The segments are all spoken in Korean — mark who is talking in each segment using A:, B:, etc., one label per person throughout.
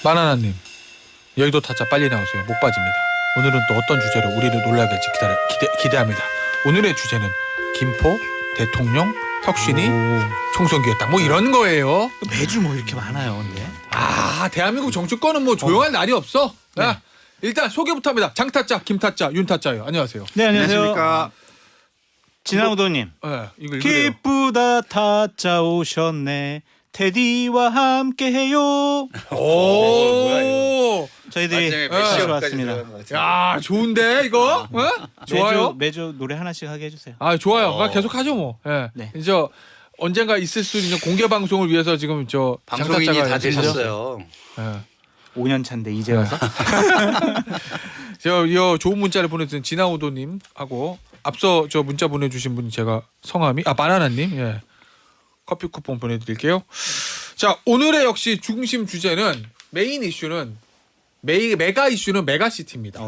A: 바나나님, 여의도 타짜 빨리 나오세요. 목 빠집니다. 오늘은 또 어떤 주제로 우리를 놀라게 할지 기대합니다. 오늘의 주제는 김포 대통령 혁신이 총선기였다. 뭐 이런 거예요.
B: 매주 뭐 이렇게 많아요, 근데.
A: 대한민국 정치권은 뭐 조용할 날이 없어.
B: 네.
A: 야, 일단 소개부터 합니다. 장타짜, 김타짜, 윤타짜요. 안녕하세요.
B: 네, 안녕하세요.
C: 안녕하십니까.
B: 진아우도님.
A: 네, 이거 읽으래요.
B: 기쁘다 타짜 오셨네. 테디와 함께해요.
A: 오,
B: 저희들이
A: 다시
B: 다시 왔습니다.
A: 야, 좋은데 이거? 좋아요.
B: 매주 노래 하나씩 하게 해주세요.
A: 좋아요. 계속 하죠 뭐. 예.
B: 네.
A: 이제 언젠가 있을 수 있는 공개 방송을 위해서 지금 저
C: 방송인이
A: 장타짜가
C: 다
A: 열심히
C: 되셨어요.
A: 예.
B: 5년 차인데 이제 와서.
A: 저 좋은 문자를 보내주신 진아우도님하고 앞서 저 문자 보내주신 분 제가 성함이 바나나님, 예, 커피 쿠폰 보내드릴게요. 자, 오늘의 역시 중심 주제는 메인 이슈는 메가 이슈는 메가시티입니다.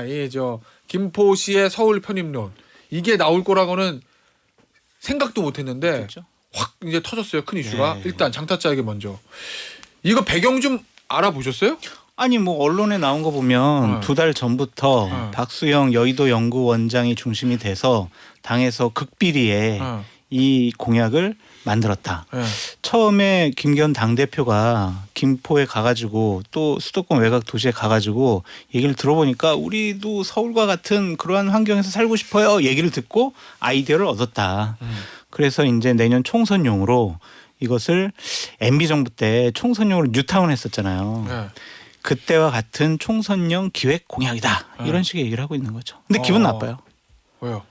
A: 예, 저 김포시의 서울 편입론 이게 나올 거라고는 생각도 못했는데
B: 그렇죠?
A: 확 이제 터졌어요. 큰 이슈가.
B: 네.
A: 일단 장타짜에게 먼저 이거 배경 좀 알아보셨어요?
B: 아니 뭐 언론에 나온 거 보면 2달 전부터 박수영 여의도 연구원장이 중심이 돼서 당에서 극비리에 이 공약을 만들었다.
A: 예.
B: 처음에 김기현 당대표가 김포에 가가지고 또 수도권 외곽 도시에 가가지고 얘기를 들어보니까 우리도 서울과 같은 그러한 환경에서 살고 싶어요. 얘기를 듣고 아이디어를 얻었다. 그래서 이제 내년 총선용으로 이것을 MB 정부 때 총선용으로 뉴타운 했었잖아요.
A: 예.
B: 그때와 같은 총선용 기획 공약이다. 이런 식의 얘기를 하고 있는 거죠. 근데 기분 나빠요.
A: 왜요?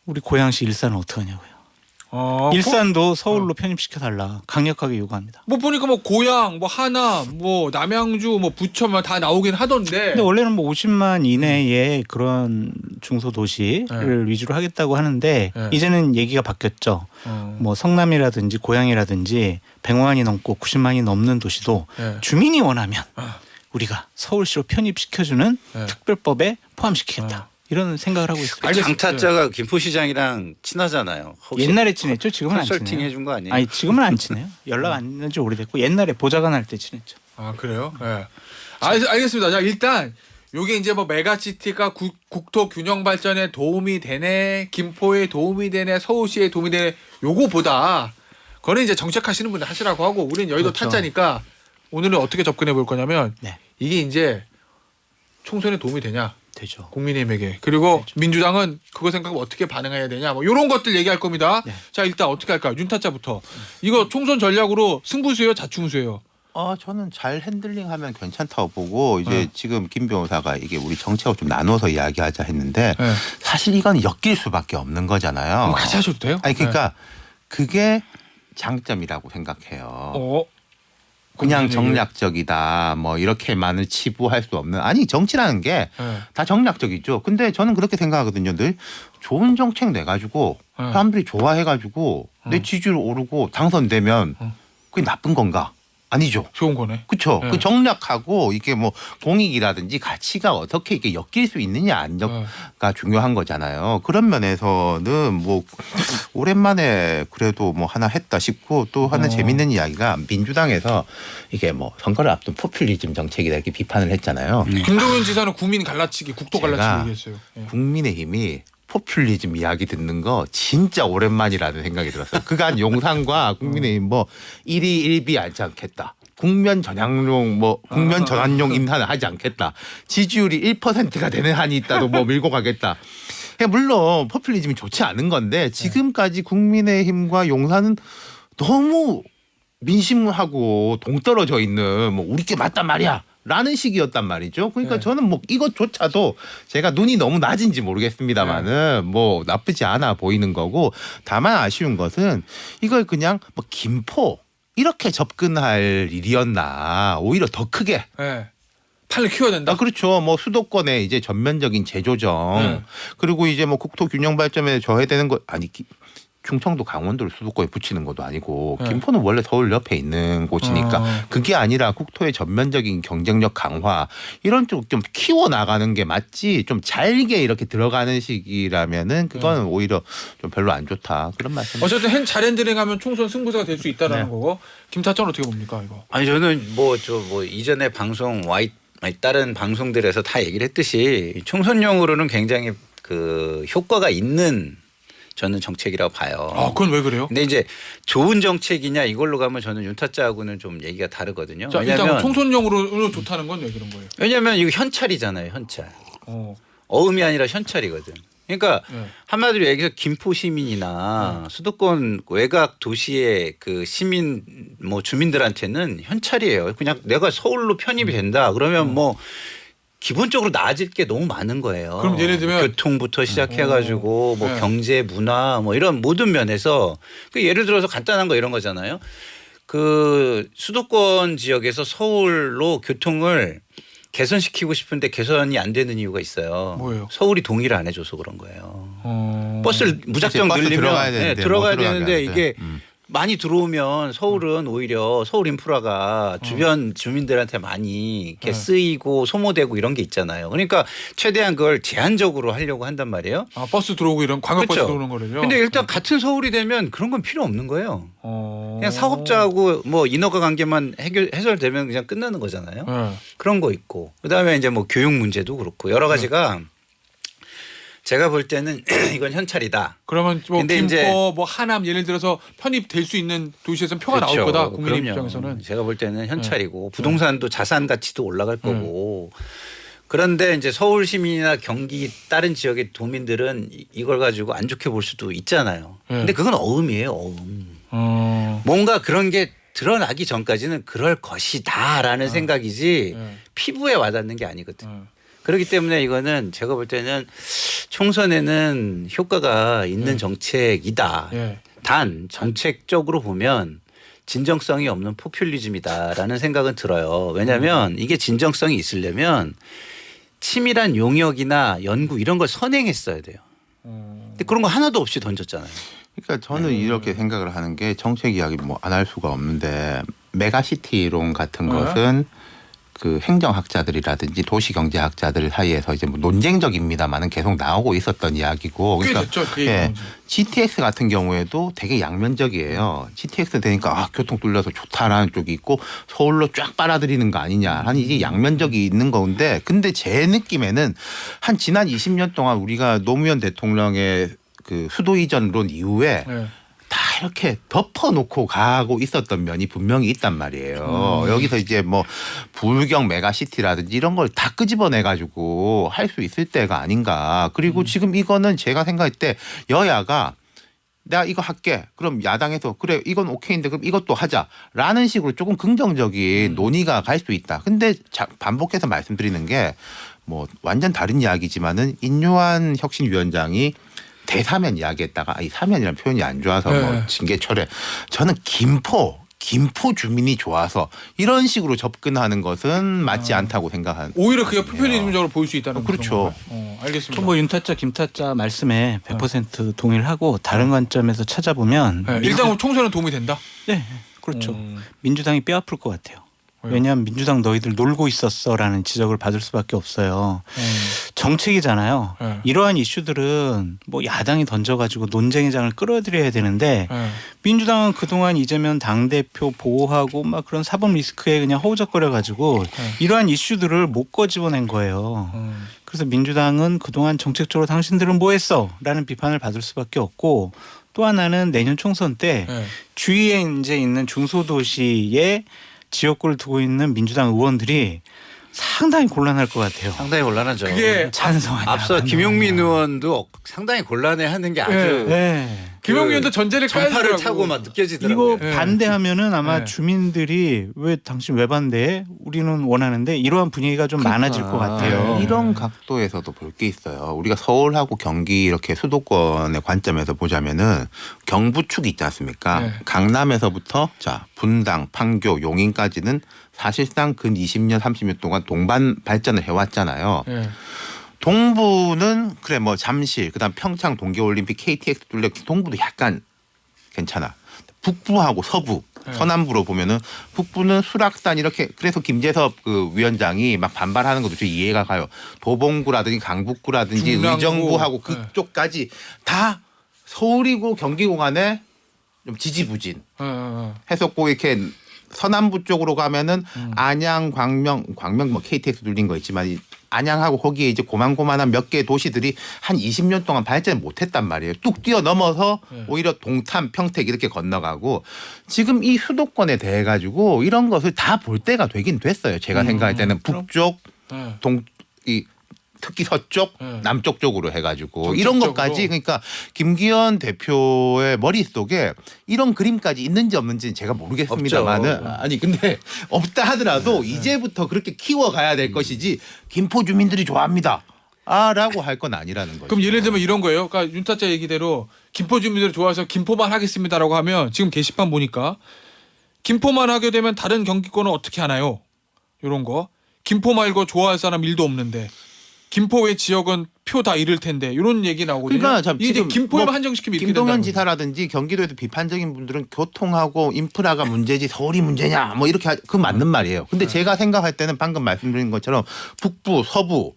B: 우리 고양시 일산은 어떡하냐고요. 일산도 서울로 편입시켜달라. 강력하게 요구합니다.
A: 뭐 보니까 뭐 고양, 뭐 하남, 뭐 남양주, 뭐 부천 다 나오긴 하던데.
B: 근데 원래는 뭐 50만 이내의 그런 중소도시를 위주로 하겠다고 하는데
A: 네.
B: 이제는 얘기가 바뀌었죠. 뭐 성남이라든지 고양이라든지 100만이 넘고 90만이 넘는 도시도
A: 네.
B: 주민이 원하면 우리가 서울시로 편입시켜주는
A: 네.
B: 특별법에 포함시키겠다. 이런 생각을 하고 있습니다.
C: 장타짜가 김포시장이랑 친하잖아요. 혹시
B: 옛날에 친했죠. 지금은 안
C: 컨설팅
B: 친해요.
C: 해준 거 아니에요?
B: 아니 지금은 안 친해요. 연락 안 한 지 오래됐고 옛날에 보좌관 할 때 친했죠.
A: 그래요? 예. 알겠습니다. 자, 일단 요게 이제 뭐 메가시티가 국토 균형 발전에 도움이 되네, 김포에 도움이 되네, 서울시에 도움이 되네. 요거보다 그거는 이제 정책하시는 분들 하시라고 하고 우리는 여의도
B: 그렇죠.
A: 타짜니까 오늘은 어떻게 접근해 볼 거냐면
B: 네.
A: 이게 이제 총선에 도움이 되냐?
B: 되죠.
A: 국민의힘에게. 그리고 민주당은 그거 생각하면 어떻게 반응해야 되냐. 뭐 이런 것들 얘기할 겁니다.
B: 네.
A: 자, 일단 어떻게 할까요? 윤타짜부터. 이거 총선 전략으로 승부수예요, 자충수예요?
D: 저는 잘 핸들링하면 괜찮다고 보고 이제
A: 네.
D: 지금 김 변호사가 이게 우리 정책을 좀 나눠서 이야기하자 했는데
A: 네.
D: 사실 이건 엮일 수밖에 없는 거잖아요.
A: 그럼 같이 하셔도 돼요?
D: 아니 그러니까 그게 장점이라고 생각해요.
A: 네.
D: 그냥
A: 무슨 얘기예요?
D: 정략적이다 뭐 이렇게만을 치부할 수 없는 아니 정치라는 게 다
A: 네.
D: 정략적이죠. 근데 저는 그렇게 생각하거든요. 늘 좋은 정책 내가지고
A: 네.
D: 사람들이 좋아해가지고 내 지지율 오르고 당선되면 그게 나쁜 건가? 아니죠.
A: 좋은 거네.
D: 그렇죠.
A: 네.
D: 그 정략하고 이게 뭐 공익이라든지 가치가 어떻게 이게 엮일 수 있느냐 아니냐가 중요한 거잖아요. 그런 면에서는 뭐 오랜만에 그래도 뭐 하나 했다 싶고 또 하나 재밌는 이야기가 민주당에서 이게 뭐 선거를 앞둔 포퓰리즘 정책이다 이렇게 비판을 했잖아요.
A: 김동연 지사는 국민 갈라치기, 국토
D: 제가
A: 갈라치기 얘기했어요. 예.
D: 국민의힘이 포퓰리즘 이야기 듣는 거 진짜 오랜만이라는 생각이 들었어요. 그간 용산과 국민의힘 뭐 1위 1비 하지 않겠다. 국면 전환용 뭐 국면 전환용 인사는 하지 않겠다. 지지율이 1%가 되는 한이 있다도 뭐 밀고 가겠다. 물론 포퓰리즘이 좋지 않은 건데 지금까지 국민의힘과 용산은 너무 민심하고 동떨어져 있는 뭐 우리께 맞단 말이야. 라는 식이었단 말이죠. 그러니까
A: 네.
D: 저는 뭐 이것조차도 제가 눈이 너무 낮은지 모르겠습니다만은 뭐 나쁘지 않아 보이는 거고 다만 아쉬운 것은 이걸 그냥 뭐 김포 이렇게 접근할 일이었나 오히려 더 크게
A: 예. 판을 키워야 된다.
D: 그렇죠. 뭐 수도권의 이제 전면적인 재조정
A: 네.
D: 그리고 이제 뭐 국토 균형 발전에 져야 되는 거 아니 충청도 강원도를 수도권에 붙이는 것도 아니고
A: 네.
D: 김포는 원래 서울 옆에 있는 곳이니까 그게 아니라 국토의 전면적인 경쟁력 강화 이런 쪽 좀 키워 나가는 게 맞지 좀 잘게 이렇게 들어가는 식이라면은 그거는 오히려 좀 별로 안 좋다 그런 말씀.
A: 어쨌든 잘 핸들링하면 총선 승부사가 될 수 있다라는
B: 네.
A: 거고 김타천 어떻게 봅니까 이거?
C: 아니 저는 뭐 이전에 방송 다른 방송들에서 다 얘기를 했듯이 총선용으로는 굉장히 그 효과가 있는 저는 정책이라고 봐요.
A: 아 그건 왜 그래요?
C: 근데 이제 좋은 정책이냐 이걸로 가면 저는 윤타짜하고는 좀 얘기가 다르거든요.
A: 자
C: 왜냐면
A: 일단 총선용으로 좋다는 건 왜 그런 거예요?
C: 왜냐면 이거 현찰이잖아요. 현찰.
A: 어.
C: 어음이 아니라 현찰이거든. 그러니까
A: 네.
C: 한마디로 얘기해서 김포 시민이나 수도권 외곽 도시의 그 시민 뭐 주민들한테는 현찰이에요. 그냥 내가 서울로 편입이 된다. 그러면 뭐 기본적으로 나아질 게 너무 많은 거예요.
A: 그럼 예를 들면
C: 교통부터 시작해가지고 뭐
A: 네.
C: 경제, 문화 뭐 이런 모든 면에서 그 예를 들어서 간단한 거 이런 거잖아요. 그 수도권 지역에서 서울로 교통을 개선시키고 싶은데 개선이 안 되는 이유가 있어요.
A: 뭐예요?
C: 서울이 동의를 안 해줘서 그런 거예요. 버스를 무작정
D: 버스
C: 늘리면
D: 들어가야 되는데
C: 들어가야
D: 못 들어가게
C: 되는데
D: 하는데.
C: 이게 많이 들어오면 서울은 오히려 서울 인프라가 주변 주민들한테 많이 이렇게 쓰이고 소모되고 이런 게 있잖아요. 그러니까 최대한 그걸 제한적으로 하려고 한단 말이에요.
A: 아 버스 들어오고 이런 광역버스
C: 그렇죠.
A: 들어오는 거를요.
C: 근데 일단 같은 서울이 되면 그런 건 필요 없는 거예요.
A: 어.
C: 그냥 사업자하고 뭐 인허가 관계만 해결되면 그냥 끝나는 거잖아요.
A: 네.
C: 그런 거 있고 그다음에 이제 뭐 교육 문제도 그렇고 여러 가지가 제가 볼 때는 이건 현찰이다.
A: 그러면 뭐
C: 근데
A: 김포
C: 이제
A: 뭐 하남 예를 들어서 편입될 수 있는 도시에서는 표가 나올
C: 그렇죠.
A: 거다. 국민
C: 그럼요.
A: 입장에서는.
C: 제가 볼 때는 현찰이고 부동산도 자산 가치도 올라갈 거고 그런데 이제 서울 시민이나 경기 다른 지역의 도민들은 이걸 가지고 안 좋게 볼 수도 있잖아요. 근데 그건 어음이에요. 어음. 뭔가 그런 게 드러나기 전까지는 그럴 것이다라는 생각이지 피부에 와닿는 게 아니거든. 그렇기 때문에 이거는 제가 볼 때는 총선에는 효과가 있는 정책이다.
A: 예.
C: 단 정책적으로 보면 진정성이 없는 포퓰리즘이다라는 생각은 들어요. 왜냐하면 이게 진정성이 있으려면 치밀한 용역이나 연구 이런 걸 선행했어야 돼요. 근데 그런 거 하나도 없이 던졌잖아요.
D: 그러니까 저는 이렇게 생각을 하는 게 정책 이야기 뭐 안 할 수가 없는데 메가시티론 같은 것은 그 행정학자들이라든지 도시경제학자들 사이에서 이제 뭐 논쟁적입니다만은 계속 나오고 있었던 이야기고.
A: 꽤
D: 그러니까
A: 됐죠. 그
D: 예,
A: 얘기.
D: GTX 같은 경우에도 되게 양면적이에요. GTX 되니까 교통 뚫려서 좋다라는 쪽이 있고 서울로 쫙 빨아들이는 거 아니냐 하는 이게 양면적이 있는 건데 근데 제 느낌에는 한 지난 20년 동안 우리가 노무현 대통령의 그 수도 이전론 이후에
A: 예.
D: 다 이렇게 덮어놓고 가고 있었던 면이 분명히 있단 말이에요. 여기서 이제 뭐 불경 메가시티라든지 이런 걸 다 끄집어내가지고 할 수 있을 때가 아닌가. 그리고 지금 이거는 제가 생각할 때 여야가 내가 이거 할게. 그럼 야당에서 그래 이건 오케이인데 그럼 이것도 하자라는 식으로 조금 긍정적인 논의가 갈 수 있다. 근데 반복해서 말씀드리는 게 뭐 완전 다른 이야기지만은 인요한 혁신위원장이 대사면 이야기했다가 이 사면이라는 표현이 안 좋아서 뭐
A: 네.
D: 징계 철회. 저는 김포 주민이 좋아서 이런 식으로 접근하는 것은 맞지 않다고 생각하는.
A: 오히려 그게 포퓰리즘적으로 보일 수 있다는
D: 그렇죠.
A: 알겠습니다.
B: 좀 뭐 윤타짜 김타짜 말씀에 100% 동의를 하고 다른 관점에서 찾아보면
A: 네, 일단 총선은 도움이 된다.
B: 네, 그렇죠. 민주당이 뼈 아플 것 같아요. 왜냐하면 민주당 너희들 놀고 있었어라는 지적을 받을 수밖에 없어요. 정책이잖아요.
A: 네.
B: 이러한 이슈들은 뭐 야당이 던져가지고 논쟁의 장을 끌어들여야 되는데 민주당은 그동안 이재명 당대표 보호하고 막 그런 사법 리스크에 그냥 허우적거려가지고 이러한 이슈들을 못 꺼집어낸 거예요. 그래서 민주당은 그동안 정책적으로 당신들은 뭐 했어? 라는 비판을 받을 수밖에 없고 또 하나는 내년 총선 때 주위에 이제 있는 중소도시에 지역구를 두고 있는 민주당 의원들이 상당히 곤란할 것 같아요.
C: 상당히 곤란하죠.
A: 그게
B: 찬성하냐.
C: 앞서 김용민 의원도 상당히 곤란해하는 게 아주
B: 네.
A: 김용민 의원도 전제를
C: 전파를
A: 깔더라고.
C: 타고 막 느껴지더라고요.
B: 이거
A: 네.
B: 반대하면은 아마
A: 네.
B: 주민들이 왜 당신 왜 반대해? 우리는 원하는데 이러한 분위기가 좀 많아질 것 같아요.
D: 이런 각도에서도 볼 게 있어요. 우리가 서울하고 경기 이렇게 수도권의 관점에서 보자면은 경부축이 있지 않습니까?
A: 네.
D: 강남에서부터 자 분당, 판교, 용인까지는 사실상 근 20년, 30년 동안 동반 발전을 해왔잖아요.
A: 예.
D: 동부는 그래 뭐 잠실, 그다음 평창 동계올림픽, KTX 뚫려 동부도 약간 괜찮아. 북부하고 서부,
A: 네.
D: 서남부로 보면은 북부는 수락산 이렇게 그래서 김재섭 그 위원장이 막 반발하는 것도 좀 이해가 가요. 도봉구라든지 강북구라든지
A: 중랑구.
D: 의정부하고
A: 네.
D: 그쪽까지 다 서울이고 경기고 간에 좀 지지부진 했었고 이렇게 서남부 쪽으로 가면은 안양, 광명 뭐 KTX 눌린 거 있지만 이 안양하고 거기에 이제 고만고만한 몇 개의 도시들이 한 20년 동안 발전을 못했단 말이에요. 뚝 뛰어넘어서 오히려 동탄, 평택 이렇게 건너가고 지금 이 수도권에 대해 가지고 이런 것을 다 볼 때가 되긴 됐어요. 제가 생각할 때는 북쪽, 이 특히 서쪽, 남쪽 쪽으로 해가지고 이런
A: 정책적으로.
D: 것까지 그러니까 김기현 대표의 머릿속에 이런 그림까지 있는지 없는지는 제가 모르겠습니다만은
C: 없죠.
D: 아니 근데 없다 하더라도 이제부터 그렇게 키워가야 될 것이지 김포 주민들이 좋아합니다. 라고 할 건 아니라는 거죠.
A: 그럼 예를 들면 이런 거예요. 그러니까 윤타짜 얘기대로 김포 주민들이 좋아해서 김포만 하겠습니다라고 하면 지금 게시판 보니까 김포만 하게 되면 다른 경기권은 어떻게 하나요? 이런 거. 김포 말고 좋아할 사람 1도 없는데 김포 외 지역은 표 다 잃을 텐데 이런 얘기 나오거든요.
D: 그러니까 참
A: 이게
D: 지금
A: 김포에만
D: 뭐
A: 한정시키면 이렇게
D: 김동연
A: 된다는
D: 지사라든지 경기도에서 비판적인 분들은 교통하고 인프라가 문제지 서울이 문제냐 뭐 이렇게 그 맞는 말이에요. 근데 제가 생각할 때는 방금 말씀드린 것처럼 북부, 서부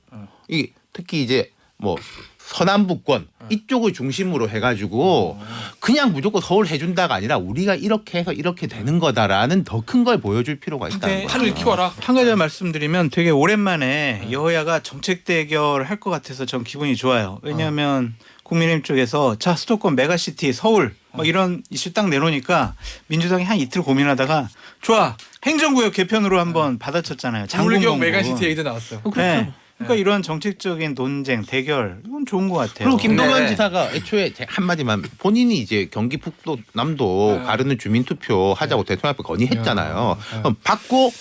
D: 이 특히 이제 뭐 서남부권 이쪽을 중심으로 해가지고 그냥 무조건 서울 해준다가 아니라 우리가 이렇게 해서 이렇게 되는 거다라는 더 큰 걸 보여줄 필요가 있다는 거죠.
A: 판을 키워라.
B: 한 가지 말씀드리면 되게 오랜만에 여야가 정책 대결 할 것 같아서 전 기분이 좋아요. 왜냐하면 국민의힘 쪽에서 자 수도권 메가시티 서울 막 이런 이슈 딱 내놓으니까 민주당이 한 이틀 고민하다가 좋아 행정구역 개편으로 한번 받아쳤잖아요.
A: 물경
B: 장군봉
A: 메가시티 얘기도 나왔어요.
B: 네. 그러니까 이런 정책적인 논쟁 대결 이건 좋은 것 같아요.
D: 그리고 김동연
C: 네.
D: 지사가 애초에 제 한마디만 본인이 이제 경기 북도 남도 가르는 주민투표 하자고 대통령 앞에 건의했잖아요. 그럼 받고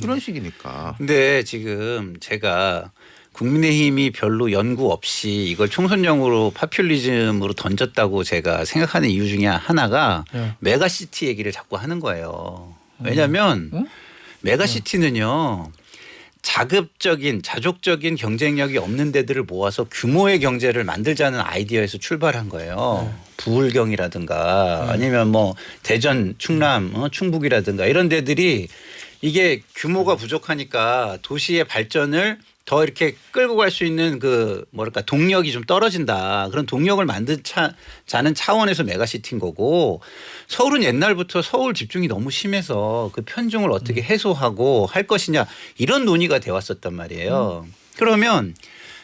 D: 이런 식이니까.
C: 근데 지금 제가 국민의힘이 별로 연구 없이 이걸 총선용으로 파퓰리즘으로 던졌다고 제가 생각하는 이유 중에 하나가 메가시티 얘기를 자꾸 하는 거예요. 왜냐하면 메가시티는요. 자급적인 자족적인 경쟁력이 없는 데들을 모아서 규모의 경제를 만들자는 아이디어에서 출발한 거예요. 부울경이라든가 아니면 뭐 대전, 충남, 충북이라든가 이런 데들이 이게 규모가 부족하니까 도시의 발전을 더 이렇게 끌고 갈 수 있는 그 뭐랄까 동력이 좀 떨어진다. 그런 동력을 만들자는 차원에서 메가시티인 거고 서울은 옛날부터 서울 집중이 너무 심해서 그 편중을 어떻게 해소하고 할 것이냐 이런 논의가 돼 왔었단 말이에요. 그러면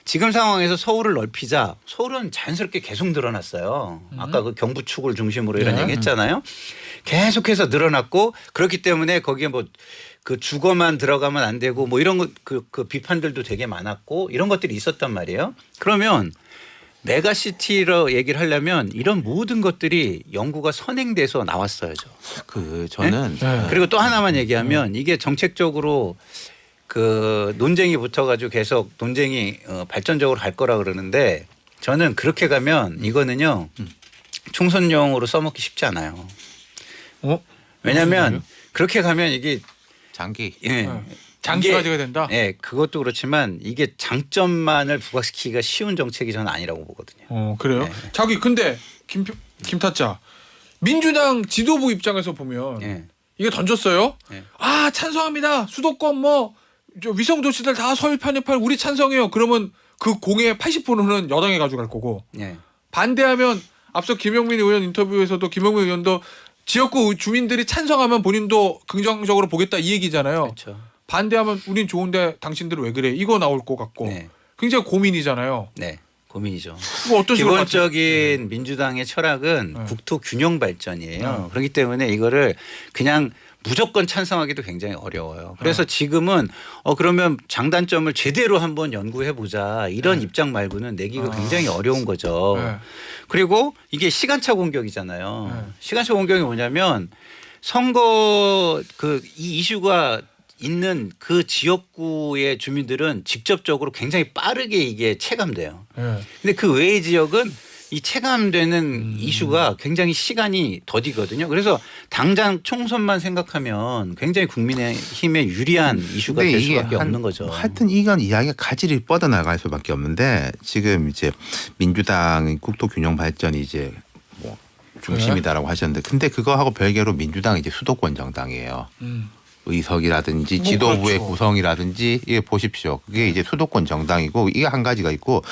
C: 지금 상황에서 서울을 넓히자. 서울은 자연스럽게 계속 늘어났어요. 아까 그 경부축을 중심으로 이런 얘기 했잖아요. 계속해서 늘어났고 그렇기 때문에 거기에 뭐 그 주거만 들어가면 안 되고 뭐 이런 그 비판들도 되게 많았고 이런 것들이 있었단 말이에요. 그러면 메가시티로 얘기를 하려면 이런 모든 것들이 연구가 선행돼서 나왔어야죠.
D: 그 저는
C: 그리고 또 하나만 얘기하면 이게 정책적으로 그 논쟁이 붙어가지고 계속 논쟁이 발전적으로 갈 거라 그러는데 저는 그렇게 가면 이거는요 총선용으로 써먹기 쉽지 않아요. 왜냐하면 그렇게 가면 이게
D: 장기.
A: 장기 가지가 된다.
C: 예, 그것도 그렇지만 이게 장점만을 부각시키기가 쉬운 정책이 저는 아니라고 보거든요.
A: 그래요?
C: 네.
A: 자기 근데 김타짜 민주당 지도부 입장에서 보면
C: 예.
A: 이게 던졌어요.
C: 네.
A: 아 찬성합니다. 수도권 뭐 위성 도시들 다 서울 편입할 우리 찬성해요. 그러면 그 공의 80%는 여당이 가져갈 거고
C: 예.
A: 반대하면 앞서 김영민 의원 인터뷰에서도 김영민 의원도 지역구 주민들이 찬성하면 본인도 긍정적으로 보겠다 이 얘기잖아요.
C: 그렇죠.
A: 반대하면 우린 좋은데 당신들은 왜 그래? 이거 나올 것 같고
C: 네.
A: 굉장히 고민이잖아요.
C: 네. 고민이죠.
A: 뭐 어떤 식으로
C: 기본적인 민주당의 철학은 국토 균형 발전이에요. 그렇기 때문에 이거를 그냥 무조건 찬성하기도 굉장히 어려워요. 그래서 지금은 그러면 장단점을 제대로 한번 연구해 보자 이런 입장 말고는 내기가 굉장히 어려운 거죠. 그리고 이게 시간차 공격이잖아요. 시간차 공격이 뭐냐면 선거 이 이슈가 있는 그 지역구의 주민들은 직접적으로 굉장히 빠르게 이게 체감돼요. 근데 그 외의 지역은 이 체감되는 이슈가 굉장히 시간이 더디거든요. 그래서 당장 총선만 생각하면 굉장히 국민의힘에 유리한 이슈가 될 수밖에 없는 거죠.
D: 하여튼 이건 이야기가 가지를 뻗어나갈 수밖에 없는데 지금 이제 민주당 국토 균형 발전이 이제 뭐 중심이다라고 하셨는데 근데 그거하고 별개로 민주당이 이제 수도권 정당이에요. 의석이라든지
A: 뭐
D: 지도부의
A: 그렇죠.
D: 구성이라든지 이게 보십시오. 그게 이제 수도권 정당이고 이게 한 가지가 있고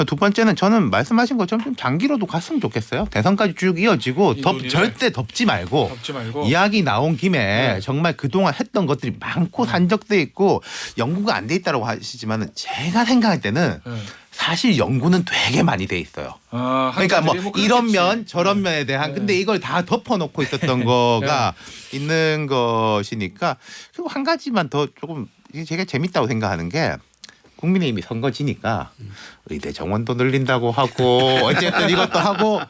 D: 두 번째는 저는 말씀하신 것처럼 좀 장기로도 갔으면 좋겠어요. 대선까지 쭉 이어지고
A: 이 논의를
D: 절대 덮지 말고
A: 덮지 말고.
D: 이야기 나온 김에
A: 네.
D: 정말 그동안 했던 것들이 많고 산적돼 있고 연구가 안 돼 있다고 하시지만은 제가 생각할 때는
A: 네.
D: 사실 연구는 되게 많이 돼 있어요.
A: 아,
D: 그러니까 뭐
A: 학자들이
D: 이런
A: 그렇겠지.
D: 면 저런 면에 대한
A: 네.
D: 근데 이걸 다 덮어놓고 있었던 거가 있는 것이니까 그리고 한 가지만 더 조금 이게 제가 재밌다고 생각하는 게 국민의힘이 선거 지니까 의대 정원도 늘린다고 하고 어쨌든 이것도 하고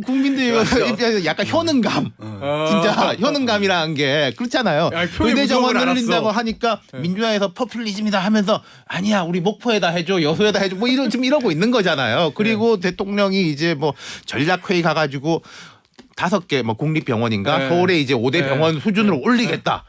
D: 국민들 이거 약간 효능감 진짜 효능감이라는 게 그렇잖아요.
A: 야, 표현의
D: 의대 정원
A: 무서움을
D: 늘린다고
A: 알았어.
D: 하니까 민주당에서 퍼퓰리즘이다 하면서 아니야 우리 목포에다 해줘 여수에다 해줘 뭐 지금 이러고 있는 거잖아요. 그리고 대통령이 이제 뭐 전략회의 가가지고 5개 뭐 국립병원인가
A: 네.
D: 서울에 이제 5대
A: 네.
D: 병원 수준으로 올리겠다.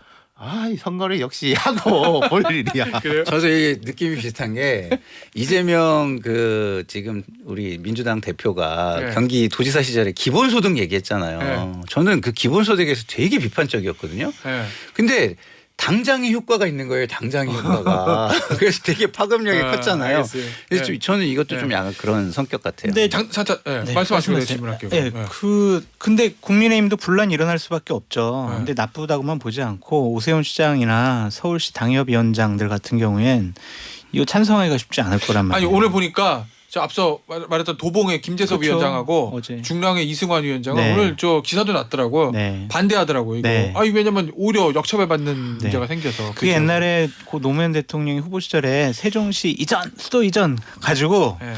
D: 이 선거를 역시 하고 볼 일이야.
A: 그래요?
C: 저도 이 느낌이 비슷한 게 이재명 그 지금 우리 민주당 대표가
A: 네.
C: 경기도지사 시절에 기본소득 얘기했잖아요.
A: 네.
C: 저는 그 기본소득에 대해서 되게 비판적이었거든요.
A: 네.
C: 근데 당장의 효과가 있는 거예요. 당장의 효과가. 그래서 되게 파급력이 컸잖아요.
A: 알겠어요.
C: 그래서
A: 네.
C: 저는 이것도
A: 네.
C: 좀 약간 그런 성격 같아요.
B: 근데
A: 잠깐
B: 네,
A: 말씀하시고
B: 말씀하세요.
A: 질문할게요.
B: 네,
A: 네.
B: 근데 국민의힘도 분란 일어날 수밖에 없죠.
A: 네.
B: 근데 나쁘다고만 보지 않고 오세훈 시장이나 서울시 당협위원장들 같은 경우엔 이거 찬성하기가 쉽지 않을 거란
A: 아니
B: 말이에요.
A: 오늘 보니까 저 앞서 말했던 도봉의 김재섭
B: 그렇죠.
A: 위원장하고
B: 어제.
A: 중랑의 이승환 위원장은
B: 네.
A: 오늘 저 기사도 났더라고.
B: 네.
A: 반대하더라고요. 이거.
B: 네.
A: 왜냐면 오히려 역차별받는
B: 네.
A: 문제가 생겨서.
B: 그게
A: 그죠?
B: 옛날에 고 노무현 대통령이 후보 시절에 세종시 이전 수도 이전 가지고
A: 네.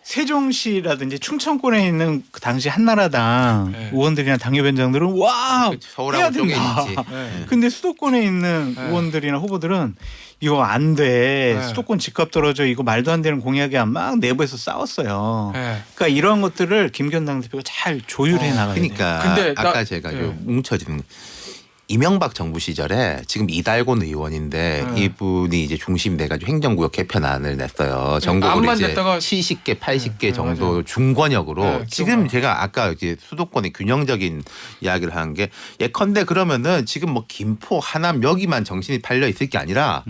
B: 세종시라든지 충청권에 있는 그 당시 한나라당
A: 네.
B: 의원들이나 당협위원장들은 와
D: 서울하고
B: 해야
D: 쪽에
B: 된다.
D: 있지.
A: 네.
B: 근데 수도권에 있는
A: 네.
B: 의원들이나 후보들은 이거 안 돼.
A: 네.
B: 수도권 집값 떨어져. 이거 말도 안 되는 공약이야. 막 내부에서 싸웠어요.
A: 네.
B: 그러니까 이러한 것들을 김기현 당대표가 잘 조율해 나가야 돼요.
D: 그러니까
A: 근데
D: 아까 제가
A: 네.
D: 좀 뭉쳐지는 이명박 정부 시절에 지금 이달곤 의원인데
A: 네.
D: 이분이 이제 중심 돼가지고 행정구역 개편안을 냈어요.
A: 암만
D: 전국으로 이제
A: 냈다가
D: 70개, 80개
A: 네,
D: 정도
A: 맞아요.
D: 중권역으로
A: 네,
D: 지금
A: 기억나요.
D: 제가 아까 이제 수도권의 균형적인 이야기를 하는 게 예컨대 그러면은 지금 뭐 김포, 하남 여기만 정신이 팔려 있을 게 아니라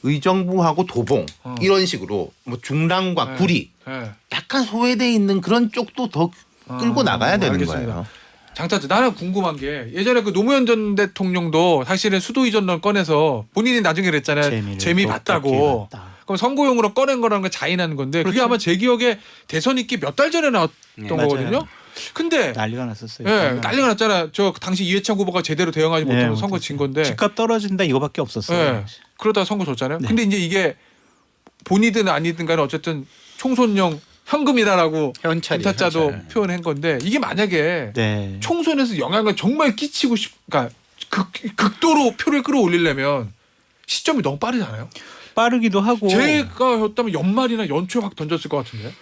D: 의정부하고 도봉 이런 식으로 뭐 중랑과
A: 네.
D: 구리
A: 네.
D: 약간 소외돼 있는 그런 쪽도 더 끌고 나가야 되는
A: 알겠습니다.
D: 거예요.
A: 장타즈 나는 궁금한 게 예전에 그 노무현 전 대통령도 사실은 수도 이전론 꺼내서 본인이 나중에 그랬잖아요. 재미 봤다고. 그럼 선거용으로 꺼낸 거라는 건 자인하는 건데 그게
B: 그렇죠.
A: 아마 제 기억에 대선 있기 몇 달 전에 나왔던
C: 네,
A: 거거든요.
B: 맞아요.
A: 근데
B: 난리가 났었어요.
A: 예, 난리가 났잖아. 저 당시 이해창 후보가 제대로 대응하지
B: 네,
A: 못하면 선거
B: 못했어요.
A: 진 건데.
B: 집값 떨어진다 이거밖에 없었어요.
A: 예. 그러다 선거 졌잖아요.
B: 네.
A: 근데 이제 이게 본이든 아니든 간에 어쨌든 총선용 현금이다라고
C: 현찰이
A: 검사자도
C: 현찰.
A: 표현한 건데 이게 만약에
B: 네.
A: 총선에서 영향을 정말 끼치고 그러니까 극도로 표를 끌어올리려면 시점이 너무 빠르잖아요.
B: 빠르기도 하고.
A: 제가였다면 연말이나 연초에 확 던졌을 것 같은데.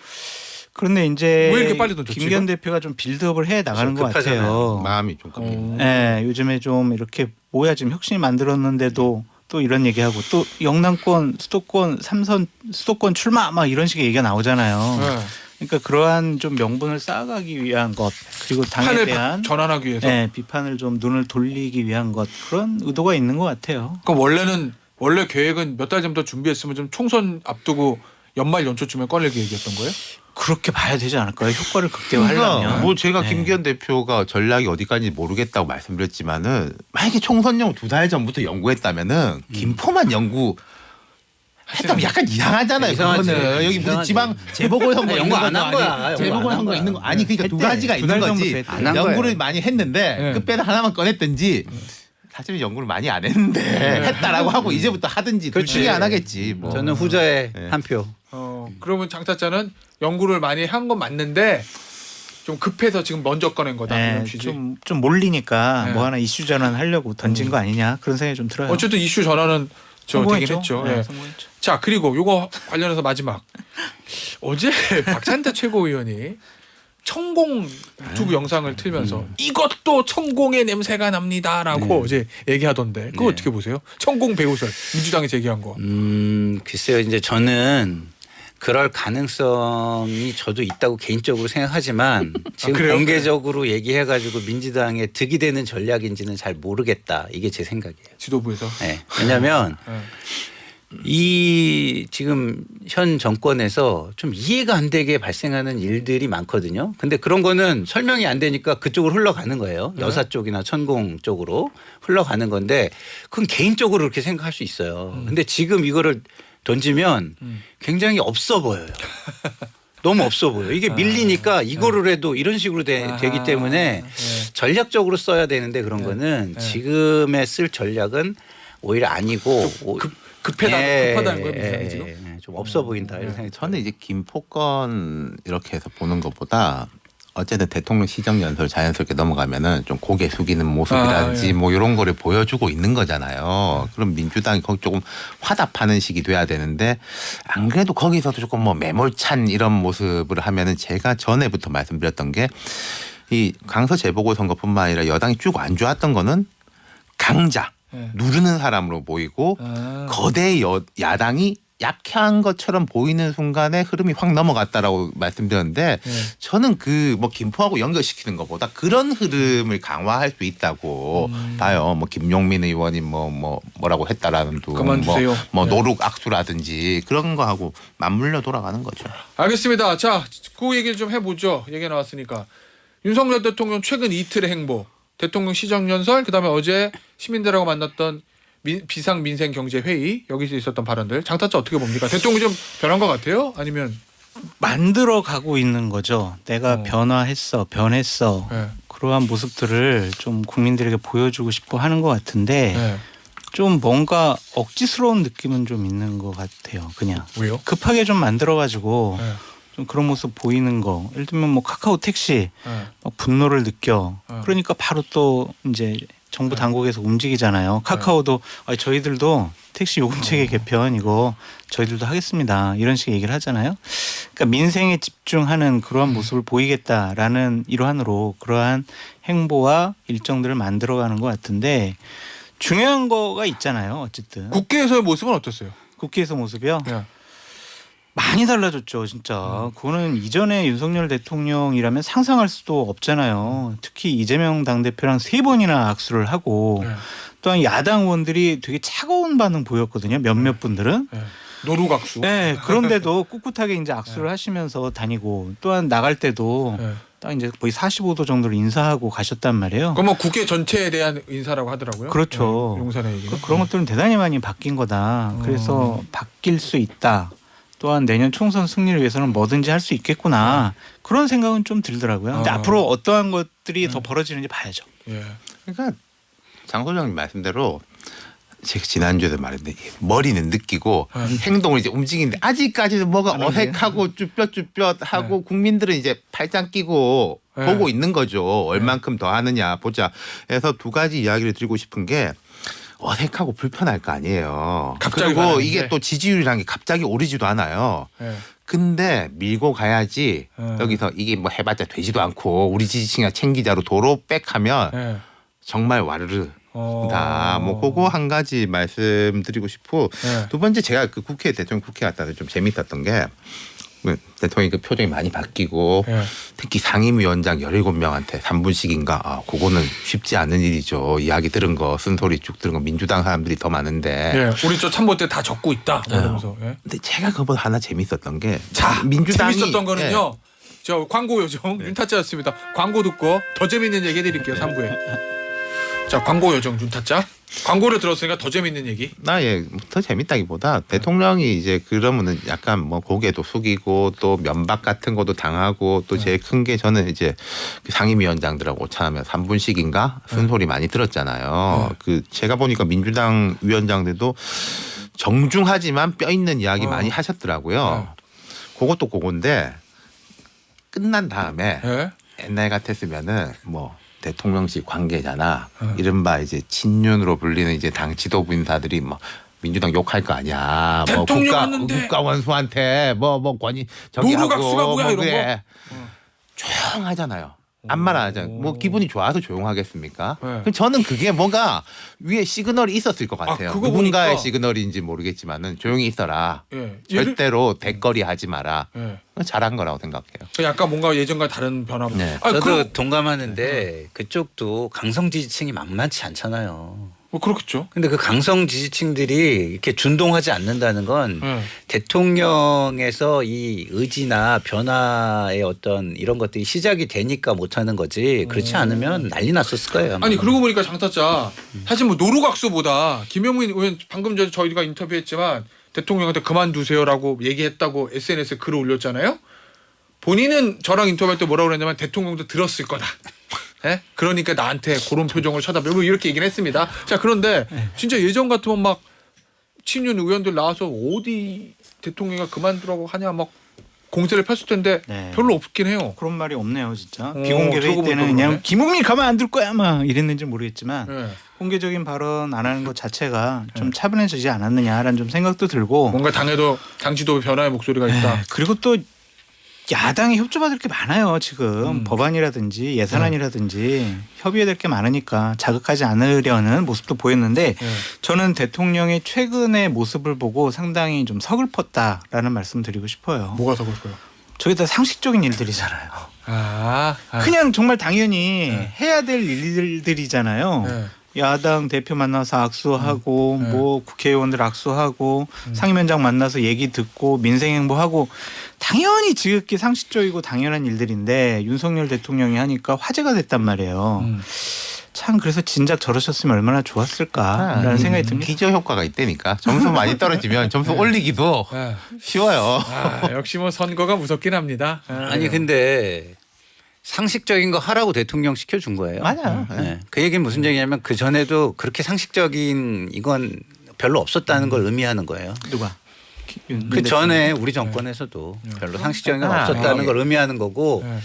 B: 그런데 이제
A: 왜 이렇게 빨리 던졌지,
B: 김기현
A: 이거?
B: 대표가 좀 빌드업을 해 나가는 것
C: 급하잖아요.
B: 같아요.
D: 마음이 좀 급해요.
B: 예, 요즘에 좀 이렇게 뭐야 지금 혁신이 만들었는데도 또 이런 얘기하고 또 영남권 수도권 3선 수도권 출마 막 이런 식의 얘기가 나오잖아요.
A: 네.
B: 그러니까 그러한 좀 명분을 쌓아가기 위한 것 그리고 당에
A: 판을
B: 대한
A: 전환하기 위해서.
B: 예, 비판을 좀 눈을 돌리기 위한 것 그런 의도가 있는 것 같아요.
A: 그럼 원래 계획은 몇 달 전부터 준비했으면 좀 총선 앞두고 연말 연초쯤에 꺼내기 얘기했던 거예요?
B: 그렇게 봐야 되지 않을까요? 효과를
D: 그러니까
B: 극대화하려면.
D: 뭐 제가
B: 네.
D: 김기현 대표가 전략이 어디까지 모르겠다고 말씀드렸지만은 만약에 총선용 2달 전부터 연구했다면은 김포만 연구 했다면 약간 이상하잖아요.
C: 이상하지.
D: 그거는 여기 무슨
C: 이상하지.
D: 지방 재보궐선거
C: 아니,
D: 있는
C: 연구
D: 것도
C: 안한 거야.
D: 아니
C: 연구
D: 재보궐선거
C: 안한
D: 있는 거
C: 거야.
D: 아니 그러니까 두
B: 했대.
D: 가지가
B: 두
D: 있는
B: 달
D: 거지.
B: 전부터
C: 했대. 안한
D: 연구를
C: 거예요.
D: 많이 했는데
A: 네.
D: 끝배는 하나만 꺼냈든지 사실은 연구를 많이 안 했는데 했다라고 하고 이제부터 하든지 둘 중에 안 하겠지. 뭐.
C: 저는 후자에
D: 네.
C: 한 표.
A: 그러면 장타자는 연구를 많이 한 건 맞는데 좀 급해서 지금 먼저 꺼낸 거다.
B: 네,
A: 이런 취지.
B: 좀 몰리니까
A: 네.
B: 뭐 하나 이슈 전환하려고 던진 거 아니냐 그런 생각이 좀 들어요.
A: 어쨌든 이슈 전환은 저 되긴 했죠.
B: 네,
A: 예.
B: 성공했죠.
A: 자 그리고 요거 관련해서 마지막 어제 박찬대 최고위원이 천공 유튜브 영상을 틀면서 이것도 천공의 냄새가 납니다라고 이제 얘기하던데 그거
C: 네.
A: 어떻게 보세요? 천공 배우설 민주당이 제기한 거.
C: 글쎄요. 이제 저는 그럴 가능성이 저도 있다고 개인적으로 생각하지만 지금
A: 그래요?
C: 공개적으로 얘기해가지고 민주당에 득이 되는 전략인지는 잘 모르겠다. 이게 제 생각이에요.
A: 지도부에서.
C: 네. 왜냐하면
A: 네.
C: 이 지금 현 정권에서 좀 이해가 안 되게 발생하는 일들이 많거든요. 근데 그런 거는 설명이 안 되니까 그쪽으로 흘러가는 거예요.
A: 네.
C: 여사 쪽이나 천공 쪽으로 흘러가는 건데 그건 개인적으로 그렇게 생각할 수 있어요. 근데 지금 이거를 던지면 굉장히 없어 보여요. 너무 없어 보여. 이게 밀리니까 이거를 해도 이런 식으로 되기 때문에 전략적으로 써야 되는데 그런 거는 지금의 쓸 전략은 오히려 아니고
A: 급하다는 거예요, 민주당이 지금.
C: 좀 없어 보인다 이런 생각이
D: 저는 이제 김포건 이렇게 해서 보는 것보다 어쨌든 대통령 시정연설 자연스럽게 넘어가면은 좀 고개 숙이는 모습이라든지
A: 예.
D: 뭐 이런 거를 보여주고 있는 거잖아요. 그럼 민주당이 거기 조금 화답하는 식이 돼야 되는데 안 그래도 거기서도 조금 뭐 매몰찬 이런 모습을 하면은 제가 전에부터 말씀드렸던 게 이 강서 재보궐선거뿐만 아니라 여당이 쭉 안 좋았던 거는 강자
A: 예.
D: 누르는 사람으로 보이고 거대 야당이 약한 것처럼 보이는 순간에 흐름이 확 넘어갔다라고 말씀드렸는데 저는 그 뭐 김포하고 연결시키는 것보다 그런 흐름을 강화할 수 있다고 봐요. 뭐 김용민 의원이 뭐라고 했다라는 둥,
A: 그만두세요.
D: 뭐
A: 네.
D: 노룩 악수라든지 그런 거 하고 맞물려 돌아가는 거죠.
A: 알겠습니다. 자, 그 얘기를 좀 해보죠. 얘기 나왔으니까. 윤석열 대통령 최근 이틀의 행보. 대통령 시정연설, 그다음에 어제 시민들하고 만났던 비상민생경제회의, 여기서 있었던 발언들. 장타짜 어떻게 봅니까? 대통령이 좀 변한 것 같아요? 아니면?
B: 만들어 가고 있는 거죠. 내가 변했어.
A: 네.
B: 그러한 모습들을 좀 국민들에게 보여주고 싶어 하는 것 같은데
A: 네.
B: 좀 뭔가 억지스러운 느낌은 좀 있는 것 같아요. 그냥
A: 왜요?
B: 급하게 좀 만들어가지고
A: 네.
B: 좀 그런 모습 보이는 거. 예를 들면 뭐 카카오 택시
A: 네.
B: 막 분노를 느껴.
A: 네.
B: 그러니까 바로 또 이제 정부 당국에서 움직이잖아요. 카카오도 저희들도 택시 요금체계 개편 이거 저희들도 하겠습니다. 이런 식의 얘기를 하잖아요. 그러니까 민생에 집중하는 그러한 모습을 보이겠다라는 일환으로 그러한 행보와 일정들을 만들어가는 것 같은데 중요한 거가 있잖아요. 어쨌든
A: 국회에서의 모습은 어땠어요?
B: 국회에서 모습이요.
A: 네.
B: 많이 달라졌죠, 진짜. 그거는 이전에 윤석열 대통령이라면 상상할 수도 없잖아요. 특히 이재명 당대표랑 3번이나 악수를 하고
A: 네.
B: 또한 야당 의원들이 되게 차가운 반응 보였거든요. 몇몇 분들은.
A: 네. 노루각수.
B: 네, 그런데도 꿋꿋하게 이제 악수를 하시면서 다니고 또한 나갈 때도
A: 네.
B: 딱 이제 거의 45도 정도로 인사하고 가셨단 말이에요.
A: 그럼 뭐 국회 전체에 대한 인사라고 하더라고요.
B: 그렇죠.
A: 네, 용산의 얘기는.
B: 그런 것들은 대단히 많이 바뀐 거다. 그래서 바뀔 수 있다. 또한 내년 총선 승리를 위해서는 뭐든지 할 수 있겠구나. 그런 생각은 좀 들더라고요. 근데 앞으로 어떠한 것들이 더 벌어지는지 봐야죠.
A: 예.
D: 그러니까 장 소장님 말씀대로 제가 지난주에도 말했는데 머리는 느끼고 행동을 이제 움직이는데 아직까지는 뭐가 어색하고 쭈뼛쭈뼛하고 국민들은 이제 팔짱 끼고
A: 네.
D: 보고 있는 거죠. 얼만큼 더 하느냐 보자. 그래서 두 가지 이야기를 드리고 싶은 게 어색하고 불편할 거 아니에요.
A: 갑자기
D: 그리고
A: 가라앉는데.
D: 이게 또 지지율이라는 게 갑자기 오르지도 않아요.
A: 예.
D: 근데 밀고 가야지 여기서 이게 뭐 해봤자 되지도 않고 우리 지지층이나 챙기자로 도로 빽하면
A: 예.
D: 정말 와르르 다 뭐 그거 한 가지 말씀드리고 싶고
A: 네.
D: 두 번째 제가 그 대통령 국회 갔다 와서 좀 재밌었던 게 대통령이 그 표정이 많이 바뀌고
A: 네.
D: 특히 상임위원장 17명한테 3분씩인가 그거는 쉽지 않은 일이죠. 이야기 들은 거 쓴소리 쭉 들은 거 민주당 사람들이 더 많은데
A: 예. 우리 저 참모 때 다 적고 있다. 이러면서. 예.
D: 근데 제가 그보다 하나 재밌었던 게
A: 자,
D: 민주당이
A: 재밌었던
D: 예.
A: 거는요. 저 광고 요정 윤타짜였습니다. 광고 듣고 더 재밌는 얘기 해드릴게요. 3부에. 자, 광고 요정 윤타짜. 광고를 들었으니까 더 재밌는 얘기.
D: 더 재밌다기보다 대통령이 이제 그러면은 약간 뭐 고개도 숙이고 또 면박 같은 것도 당하고 또 제일 큰 게 저는 이제 그 상임위원장들하고 오차하면 3분씩인가 쓴소리 많이 들었잖아요. 그 제가 보니까 민주당 위원장들도 정중하지만 뼈 있는 이야기 많이 하셨더라고요. 그것도 그건데 끝난 다음에
A: 예.
D: 옛날 같았으면은 뭐 대통령실 관계자나 이른바 이제 친윤으로 불리는 이제 당 지도부 인사들이 뭐 민주당 욕할 거 아니야. 뭐
A: 대통령 왔는데.
D: 국가 원수한테 뭐 권위 저기 하고
A: 노루각수가 뭐야, 이런
D: 그래. 조용하잖아요. 안 말하자. 뭐 기분이 좋아서 조용하겠습니까?
A: 네.
D: 그럼 저는 그게 뭔가 위에 시그널이 있었을 것 같아요.
A: 그거
D: 누군가의
A: 보니까.
D: 시그널인지 모르겠지만은 조용히 있어라.
A: 예.
D: 절대로 대거리 하지 마라.
A: 예.
D: 그건 잘한 거라고 생각해요.
A: 그 약간 뭔가 예전과 다른 변화.
D: 네.
A: 아,
C: 저도 동감하는데 그쪽도 강성 지지층이 만만치 않잖아요.
A: 뭐 그렇겠죠.
C: 근데 그 강성 지지층들이 이렇게 준동하지 않는다는 건
A: 예.
C: 대통령에서 이 의지나 변화의 어떤 이런 것들이 시작이 되니까 못하는 거지. 그렇지 않으면 난리 났었을 거예요. 아마.
A: 아니 그러고 보니까 장타짜 사실 뭐 노루각수보다 김영민 의원 방금 전에 저희가 인터뷰했지만 대통령한테 그만두세요라고 얘기했다고 SNS에 글을 올렸잖아요. 본인은 저랑 인터뷰할 때 뭐라고 그랬냐면 대통령도 들었을 거다. 예? 그러니까 나한테 그런 표정을 쳐다보고 뭐 이렇게 얘기를 했습니다. 자 그런데 진짜 예전 같으면 막 친윤 의원들 나와서 어디 대통령이 그만두라고 하냐 막 공세를 폈을 텐데
B: 네.
A: 별로 없긴 해요.
B: 그런 말이 없네요, 진짜.
A: 어,
B: 비공개 회의
A: 저거
B: 때는
A: 보니까
B: 그냥
A: 그러네.
B: 김웅민 가만 안 둘 거야 막 이랬는지 모르겠지만
A: 예.
B: 공개적인 발언 안 하는 것 자체가 좀 차분해지지 않았느냐라는 좀 생각도 들고
A: 뭔가 당에도 당지도 변화의 목소리가 있다.
B: 그리고 또 야당이 협조받을 게 많아요 지금 법안이라든지 예산안이라든지 협의해야 될 게 많으니까 자극하지 않으려는 모습도 보였는데
A: 예.
B: 저는 대통령의 최근의 모습을 보고 상당히 좀 서글펐다라는 말씀 드리고 싶어요.
A: 뭐가 더 그럴까요?
B: 저게 다 상식적인 일들이잖아요.
A: 아.
B: 그냥 정말 당연히 해야 될 일들이잖아요.
A: 네.
B: 야당 대표 만나서 악수하고
A: 네.
B: 뭐 국회의원들 악수하고 상임위원장 만나서 얘기 듣고 민생행보하고 당연히 지극히 상식적이고 당연한 일들인데 윤석열 대통령이 하니까 화제가 됐단 말이에요. 참 그래서 진작 저러셨으면 얼마나 좋았을까라는 생각이 듭니다.
D: 기저 효과가 있다니까. 점수 많이 떨어지면 점수 올리기도
A: 네.
D: 쉬워요.
A: 아, 역시 뭐 선거가 무섭긴 합니다.
C: 아니 근데 상식적인 거 하라고 대통령 시켜준 거예요.
D: 맞아요.
C: 네. 그 얘기는 무슨 얘기냐면 그 전에도 그렇게 상식적인 이건 별로 없었다는 걸 의미하는 거예요.
B: 누가?
C: 그 전에 우리 정권에서도 별로 상식적인 건 없었다는 걸 의미하는 거고
A: 네.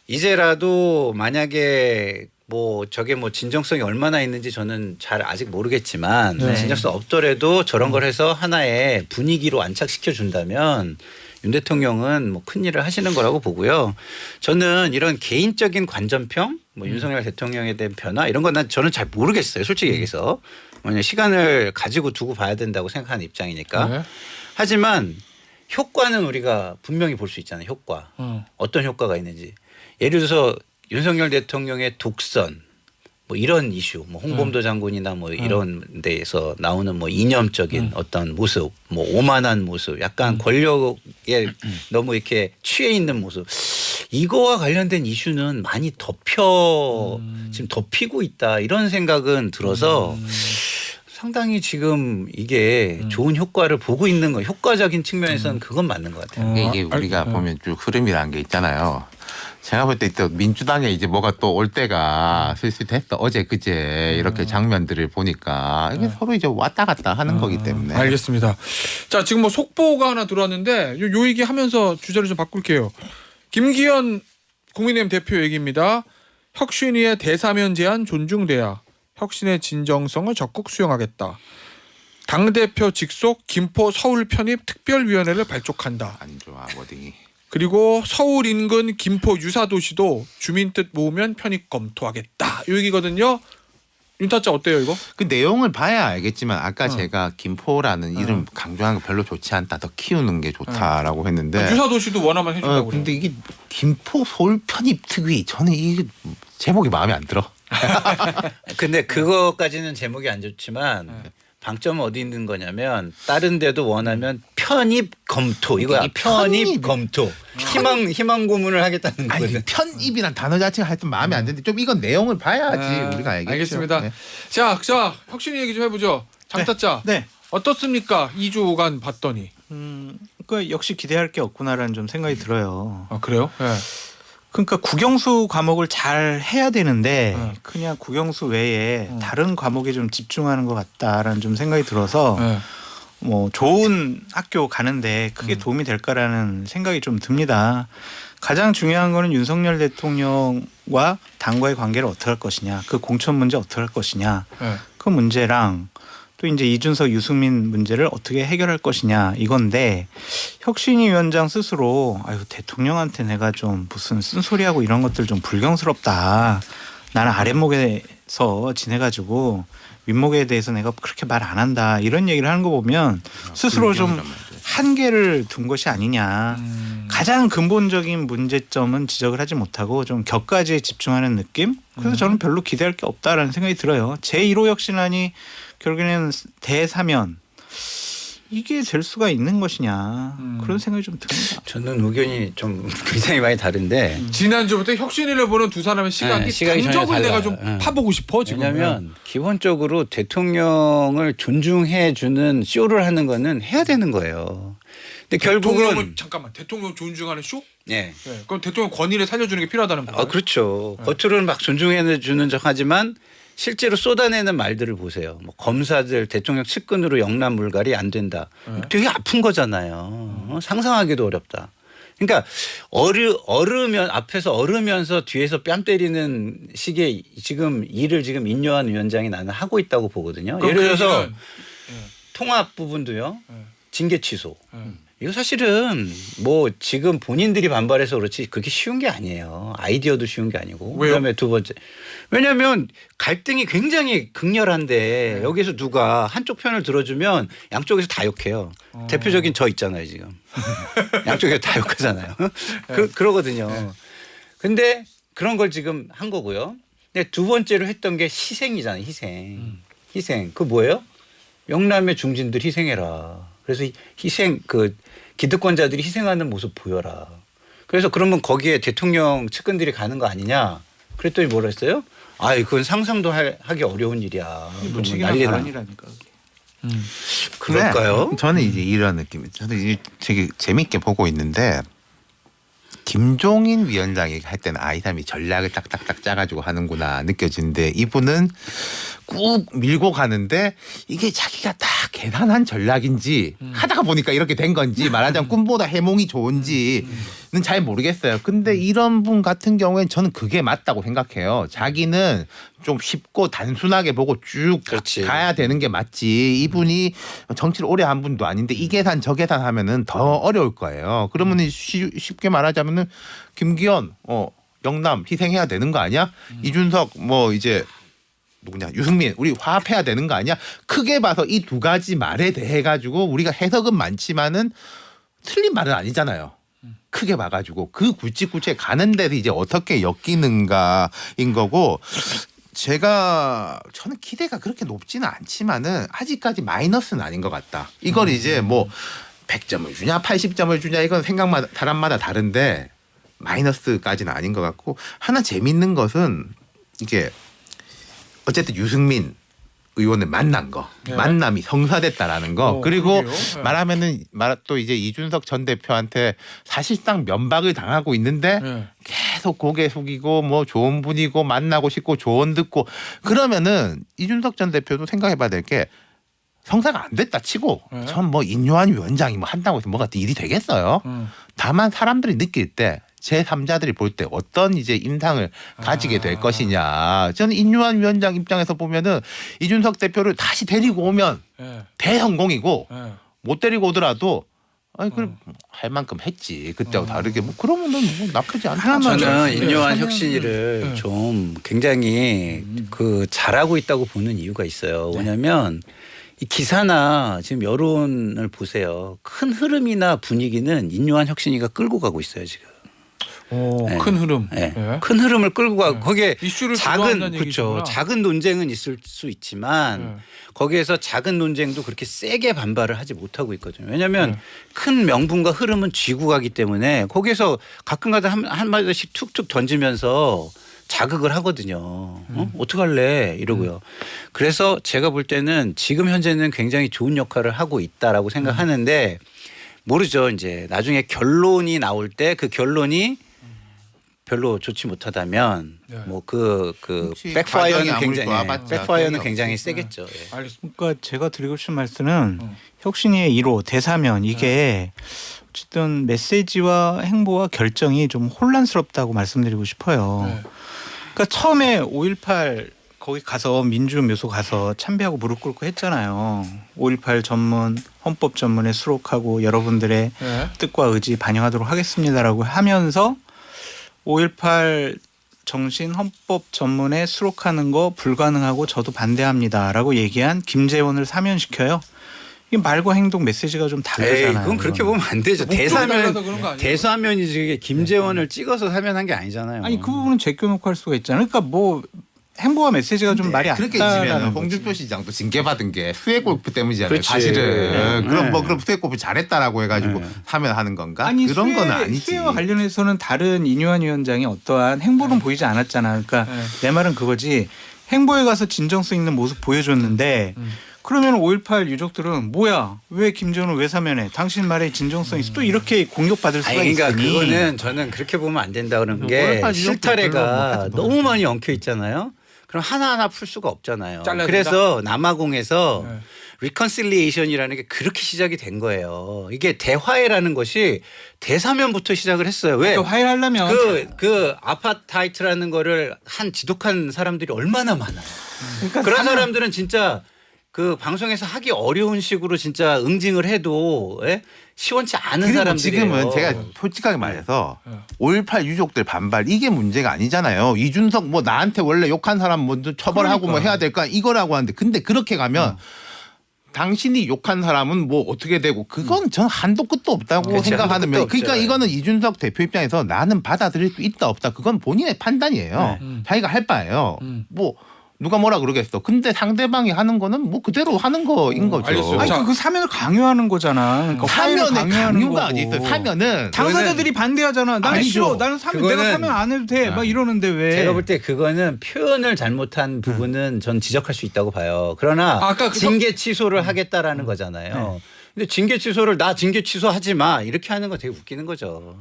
C: 이제라도 만약에 뭐 저게 뭐 진정성이 얼마나 있는지 저는 잘 아직 모르겠지만
A: 네.
C: 진정성 없더라도 저런 걸 해서 하나의 분위기로 안착시켜 준다면 윤 대통령은 뭐 큰 일을 하시는 거라고 보고요. 저는 이런 개인적인 관전평, 뭐 윤석열 대통령에 대한 변화 이런 건 저는 잘 모르겠어요. 솔직히 얘기해서 뭐냐 시간을 가지고 두고 봐야 된다고 생각하는 입장이니까.
A: 네.
C: 하지만 효과는 우리가 분명히 볼 수 있잖아요. 효과. 어떤 효과가 있는지. 예를 들어서 윤석열 대통령의 독선 뭐 이런 이슈, 뭐 홍범도 장군이나 뭐 이런 데에서 나오는 뭐 이념적인 어떤 모습, 뭐 오만한 모습, 약간 권력에 너무 이렇게 취해 있는 모습. 이거와 관련된 이슈는 많이 지금 덮이고 있다 이런 생각은 들어서 상당히 지금 이게 좋은 효과를 보고 있는 거, 효과적인 측면에서는 그건 맞는 것 같아요.
D: 이게 우리가 보면 쭉 흐름이라는 게 있잖아요. 제가 볼 때 또 민주당에 이제 뭐가 또 올 때가 슬슬 됐어. 어제 그제 이렇게 장면들을 보니까 이게 서로 이제 왔다 갔다 하는 거기 때문에.
A: 알겠습니다. 자 지금 뭐 속보가 하나 들어왔는데 요 얘기 하면서 주제를 좀 바꿀게요. 김기현 국민의힘 대표 얘기입니다. 혁신위의 대사면 제안 존중돼야 혁신의 진정성을 적극 수용하겠다. 당대표 직속 김포 서울 편입 특별위원회를 발족한다.
D: 안 좋아 워딩이.
A: 그리고 서울 인근 김포 유사도시도 주민 뜻 모으면 편입 검토하겠다. 이 얘기거든요. 윤타짜 어때요 이거?
D: 그 내용을 봐야 알겠지만 아까 제가 김포라는 이름 강조하는 거 별로 좋지 않다. 더 키우는 게 좋다라고 했는데.
A: 유사도시도 원하면 해준다고.
D: 근데 이게 김포 서울 편입 특위 저는 이게 제목이 마음에 안 들어.
C: 근데 그거까지는 제목이 안 좋지만 방점은 어디 있는 거냐면 다른 데도 원하면 편입 검토 이거야.
D: 이게
C: 편입
D: 편입.
C: 검토. 희망 고문을 하겠다는
D: 아니
C: 거거든.
D: 편입이란 단어 자체가 하여튼 마음에 안 드는데 좀 이건 내용을 봐야지 우리가 알겠죠.
A: 알겠습니다.
D: 네.
A: 자 혁신위 얘기 좀 해보죠. 장타짜
B: 네.
A: 어떻습니까? 2주간 봤더니.
B: 그러니까 역시 기대할 게 없구나라는 좀 생각이 들어요.
A: 아 그래요? 네.
B: 그러니까 국영수 과목을 잘 해야 되는데
A: 네.
B: 그냥 국영수 외에 다른 과목에 좀 집중하는 것 같다라는 좀 생각이 들어서
A: 네.
B: 뭐 좋은 학교 가는데 크게 도움이 될까라는 생각이 좀 듭니다. 가장 중요한 거는 윤석열 대통령과 당과의 관계를 어떻게 할 것이냐, 그 공천 문제 어떻게 할 것이냐,
A: 네.
B: 그 문제랑 또 이제 이준석 유승민 문제를 어떻게 해결할 것이냐 이건데 혁신위 위원장 스스로 아유 대통령한테 내가 좀 무슨 쓴소리하고 이런 것들 좀 불경스럽다. 나는 아랫목에서 지내가지고 윗목에 대해서 내가 그렇게 말 안 한다 이런 얘기를 하는 거 보면 스스로 좀 한계를 둔 것이 아니냐. 가장 근본적인 문제점은 지적을 하지 못하고 좀 격가지에 집중하는 느낌. 그래서 저는 별로 기대할 게 없다라는 생각이 들어요. 제1호 혁신안이 결국에는 대사면 이게 될 수가 있는 것이냐 그런 생각이 좀 듭니다.
C: 저는 의견이 좀 굉장히 많이 다른데
A: 지난주부터 혁신위를 보는 두 사람의 시각이
C: 네, 시각이 전혀
A: 당적을 내가
C: 달라요.
A: 좀
C: 네.
A: 파보고 싶어 지금.
C: 왜냐하면 기본적으로 대통령을 존중해 주는 쇼를 하는 거는 해야 되는 거예요. 근데 결국은
A: 대통령을 잠깐만 대통령 존중하는 쇼?
C: 네.
A: 네. 그럼 대통령 권위를 살려주는 게 필요하다는 거예요.
C: 그렇죠. 겉으로는 막 존중해 주는 척하지만 실제로 쏟아내는 말들을 보세요. 뭐 검사들 대통령 측근으로 영남 물갈이 안 된다. 되게 아픈 거잖아요. 상상하기도 어렵다. 그러니까 얼으면 앞에서 얼으면서 뒤에서 뺨 때리는 식의 지금 일을 지금 인요한 위원장이 나는 하고 있다고 보거든요.
A: 그럼
C: 예를 들어서
A: 그 얘기는,
C: 통합 부분도요.
A: 네.
C: 징계 취소.
A: 네.
C: 이거 사실은 뭐 지금 본인들이 반발해서 그렇지 그렇게 쉬운 게 아니에요. 아이디어도 쉬운 게 아니고.
A: 왜요?
C: 그다음에 두 번째. 왜냐하면 갈등이 굉장히 극렬한데 여기서 누가 한쪽 편을 들어주면 양쪽에서 다 욕해요. 대표적인 저 있잖아요 지금. 양쪽에서 다 욕하잖아요. 그러거든요. 근데 그런 걸 지금 한 거고요. 근데 두 번째로 했던 게 희생이잖아요. 희생. 그 뭐예요? 영남의 중진들 희생해라. 그래서 희생 그 기득권자들이 희생하는 모습 보여라. 그래서 그러면 거기에 대통령 측근들이 가는 거 아니냐? 그랬더니 뭐라 했어요? 아이 그건 상상도 하기 어려운 일이야.
B: 무책임한
C: 난리나.
B: 발언이라니까.
C: 그럴까요?
D: 저는 이제 이런 느낌이 저는 이제 되게 재밌게 보고 있는데 김종인 위원장이 할 때는 이 사람이 전략을 딱딱딱 짜가지고 하는구나 느껴지는데 이분은 꾹 밀고 가는데 이게 자기가 다 계산한 전략인지 하다가 보니까 이렇게 된 건지 말하자면 꿈보다 해몽이 좋은지는 잘 모르겠어요. 근데 이런 분 같은 경우에는 저는 그게 맞다고 생각해요. 자기는 좀 쉽고 단순하게 보고 쭉
C: 그렇지.
D: 가야 되는 게 맞지. 이분이 정치를 오래 한 분도 아닌데 이 계산 저 계산 하면은 더 어려울 거예요. 그러면 쉽게 말하자면은 김기현 영남 희생해야 되는 거 아니야? 이준석 뭐 이제 누구냐 유승민 우리 화합해야 되는 거 아니야? 크게 봐서 이 두 가지 말에 대해 가지고 우리가 해석은 많지만은 틀린 말은 아니잖아요. 크게 봐가지고 그 굵직굵직에 가는 데서 이제 어떻게 엮이는가인 거고 저는 기대가 그렇게 높지는 않지만은 아직까지 마이너스는 아닌 것 같다. 이걸 이제 뭐 100점을 주냐 80점을 주냐 이건 생각마다 사람마다 다른데 마이너스까지는 아닌 것 같고 하나 재밌는 것은 이게 어쨌든 유승민 의원을 만난 거
A: 네.
D: 만남이 성사됐다라는 거 그리고
A: 그러게요. 네.
D: 말하면은 또 이제 이준석 전 대표한테 사실상 면박을 당하고 있는데
A: 네.
D: 계속 고개 숙이고 뭐 좋은 분이고 만나고 싶고 조언 듣고 그러면은 이준석 전 대표도 생각해봐야 될 게 성사가 안 됐다 치고
A: 네.
D: 전 뭐 인요한 위원장이 뭐 한다고 해서 뭐가 일이 되겠어요. 다만 사람들이 느낄 때 제3자들이 볼 때 어떤 이제 임상을 가지게 될 것이냐. 저는 인요한 위원장 입장에서 보면은 이준석 대표를 다시 데리고 오면
A: 네.
D: 대성공이고
A: 네.
D: 못 데리고 오더라도 아니 그래 할 만큼 했지 그때하고 다르게 뭐 그러면은 뭐 나쁘지 않다.
B: 하나만
C: 저는
B: 네.
C: 인요한
B: 네.
C: 혁신위를
A: 네.
C: 좀 굉장히 그 잘하고 있다고 보는 이유가 있어요. 왜냐하면 이 기사나 지금 여론을 보세요. 큰 흐름이나 분위기는 인요한 혁신위가 끌고 가고 있어요 지금.
A: 오,
C: 네.
A: 큰 흐름.
C: 네.
A: 네.
C: 큰 흐름을 끌고 가고
A: 네.
C: 거기에
A: 이슈를
C: 작은
A: 주도한다는
C: 그렇죠.
A: 얘기구나.
C: 작은 논쟁은 있을 수 있지만
A: 네.
C: 거기에서 작은 논쟁도 그렇게 세게 반발을 하지 못하고 있거든요. 왜냐하면
A: 네.
C: 큰 명분과 흐름은 쥐고 가기 때문에 거기에서 가끔가다 한 마디씩 툭툭 던지면서 자극을 하거든요. 어떡할래 이러고요. 그래서 제가 볼 때는 지금 현재는 굉장히 좋은 역할을 하고 있다라고 생각하는데 모르죠. 이제 나중에 결론이 나올 때 그 결론이 별로 좋지 못하다면
A: 네.
C: 뭐 그
D: 혹시 과정이
C: 백파이어는
D: 아무리
C: 굉장히
D: 좋아봤자
C: 백파이어는
D: 소용이
C: 굉장히
D: 없지.
C: 세겠죠. 예.
A: 알겠습니다.
B: 그러니까 제가 드리고 싶은 말씀은 혁신위의 1호 대사면 이게 어쨌든 메시지와 행보와 결정이 좀 혼란스럽다고 말씀드리고 싶어요.
A: 네.
B: 그러니까 처음에 5.18 거기 가서 민주묘소 가서 참배하고 무릎 꿇고 했잖아요. 5.18 전문 헌법 전문에 수록하고 여러분들의
A: 네.
B: 뜻과 의지 반영하도록 하겠습니다라고 하면서 5.18 정신 헌법 전문에 수록하는 거 불가능하고 저도 반대합니다라고 얘기한 김재원을 사면시켜요. 이 말과 행동 메시지가 좀 다르잖아요.
C: 에이, 그건 그렇게 보면 안 되죠.
A: 목적이 달라서 그런 거 아니에요?
C: 대사면이지 이게 김재원을 찍어서 사면한 게 아니잖아요.
B: 아니 그 부분은 제껴놓고 할 수가 있잖아요. 그러니까 뭐 행보와 메시지가 좀 말이 안
D: 그렇게
B: 따라는
D: 치면
B: 거지.
D: 홍준표 시장도 징계받은 게 수해 골프 때문이잖아요.
C: 그렇지.
D: 사실은
C: 네.
D: 그럼 뭐 그럼 수해 골프 잘했다라고 해가지고
C: 네.
D: 사면하는 건가?
B: 아니
D: 그런 건 아니지.
B: 수혜와 관련해서는 다른 이뇨한 위원장이 어떠한 행보는 보이지 않았잖아. 그러니까
A: 네.
B: 내 말은 그거지. 행보에 가서 진정성 있는 모습 보여줬는데 그러면 5.18 유족들은 뭐야? 왜 김재원을 왜 사면해? 당신 말에 진정성 있어. 또 이렇게 공격받을 수가
C: 아니 그러니까
B: 있으니.
C: 그거는 저는 그렇게 보면 안 된다 그러는 게
D: 오일팔 유족들 별로 뭐
C: 실타래가
D: 하지 마.
C: 너무 많이 엉켜 있잖아요. 그럼 하나하나 풀 수가 없잖아요.
A: 잘라야
C: 그래서 남아공에서
A: 네.
C: 리컨실리에이션이라는 게 그렇게 시작이 된 거예요. 이게 대화해라는 것이 대사면부터 시작을 했어요. 왜?
B: 또 화해하려면
C: 그 아파타이트라는 거를 한 지독한 사람들이 얼마나 많아요.
B: 그러니까
C: 그런
B: 사면-
C: 사람들은 진짜 그 방송에서 하기 어려운 식으로 진짜 응징을 해도 예? 시원치 않은
D: 그리고
C: 사람들이에요.
D: 지금은 제가 솔직하게 말해서
A: 네.
D: 5.18 유족들 반발 이게 문제가 아니잖아요. 이준석 뭐 나한테 원래 욕한 사람 먼저 처벌하고 뭐
A: 그러니까.
D: 해야 될까 이거라고 하는데 근데 그렇게 가면 당신이 욕한 사람은 뭐 어떻게 되고 그건 저는 한도 끝도 없다고
C: 그렇지,
D: 생각하는
C: 한도 끝도
D: 면 그러니까
C: 없죠.
D: 이거는 이준석 대표 입장에서 나는 받아들일 수 있다 없다 그건 본인의 판단이에요.
A: 네.
D: 자기가 할 바예요. 뭐 누가 뭐라 그러겠어. 근데 상대방이 하는 거는 뭐 그대로 하는 거인 거죠.
A: 알겠어요.
B: 아니
A: 자.
B: 그 사면을 강요하는 거잖아. 그러니까 화해를
D: 사면의
B: 강요하는
D: 강요가
B: 거고.
D: 아니었어요. 사면은
B: 당사자들이 반대하잖아. 나는
D: 아니죠.
B: 싫어. 나는 사면 내가
C: 그거는-
B: 사면 안 해도 돼. 막 이러는데 왜?
C: 제가 볼 때 그거는 표현을 잘못한 부분은 전 지적할 수 있다고 봐요. 그러나
A: 아까 그거-
C: 징계 취소를 하겠다라는 거잖아요. 근데 징계 취소를 나 징계 취소하지 마 이렇게 하는 거 되게 웃기는 거죠.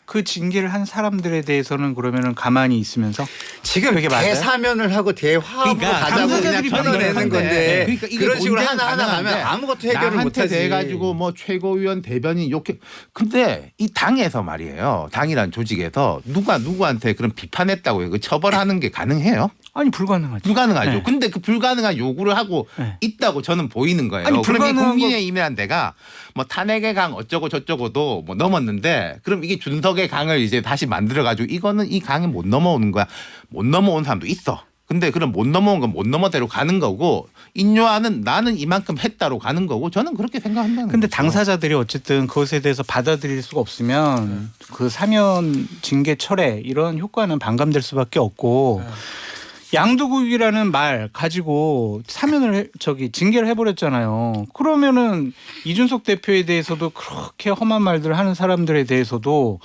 B: 그 징계를 한 사람들에 대해서는 그러면은 가만히 있으면서
C: 지금
B: 그게 맞아요?
C: 대사면을 하고 대화합으로
D: 그러니까
C: 가자고 그냥
B: 당사자들이
C: 털어내는
B: 반대하는
C: 건데
D: 그러니까 이게
C: 그런 식으로
D: 논쟁은
C: 하나하나 가면
D: 가능한데
C: 아무것도 해결을
D: 나한테
C: 못하지.
D: 돼가지고 뭐 최고위원 대변인 이렇게 근데 이 당에서 말이에요. 당이란 조직에서 누가 누구한테 그런 비판했다고 이거 처벌하는 게 가능해요?
B: 아니 불가능하지.
D: 불가능하죠.
B: 네.
D: 근데 그 불가능한 요구를 하고
B: 네.
D: 있다고 저는 보이는 거예요.
B: 아니,
D: 그럼 이
B: 불가능한
D: 국민의힘이란 데가 뭐 탄핵의 강 어쩌고 저쩌고도 뭐 넘었는데 그럼 이게 준석의 강을 이제 다시 만들어가지고 이거는 이 강에 못 넘어오는 거야. 못 넘어온 사람도 있어. 근데 그럼 못 넘어온 건 못 넘어대로 가는 거고 인요하는 나는 이만큼 했다로 가는 거고 저는 그렇게 생각한다는
B: 근데
D: 거죠.
B: 당사자들이 어쨌든 그것에 대해서 받아들일 수가 없으면 그 사면 징계 철회 이런 효과는 반감될 수밖에 없고 양도국이라는 말 가지고 사면을 징계를 해버렸잖아요. 그러면은 이준석 대표에 대해서도 그렇게 험한 말들을 하는 사람들에 대해서도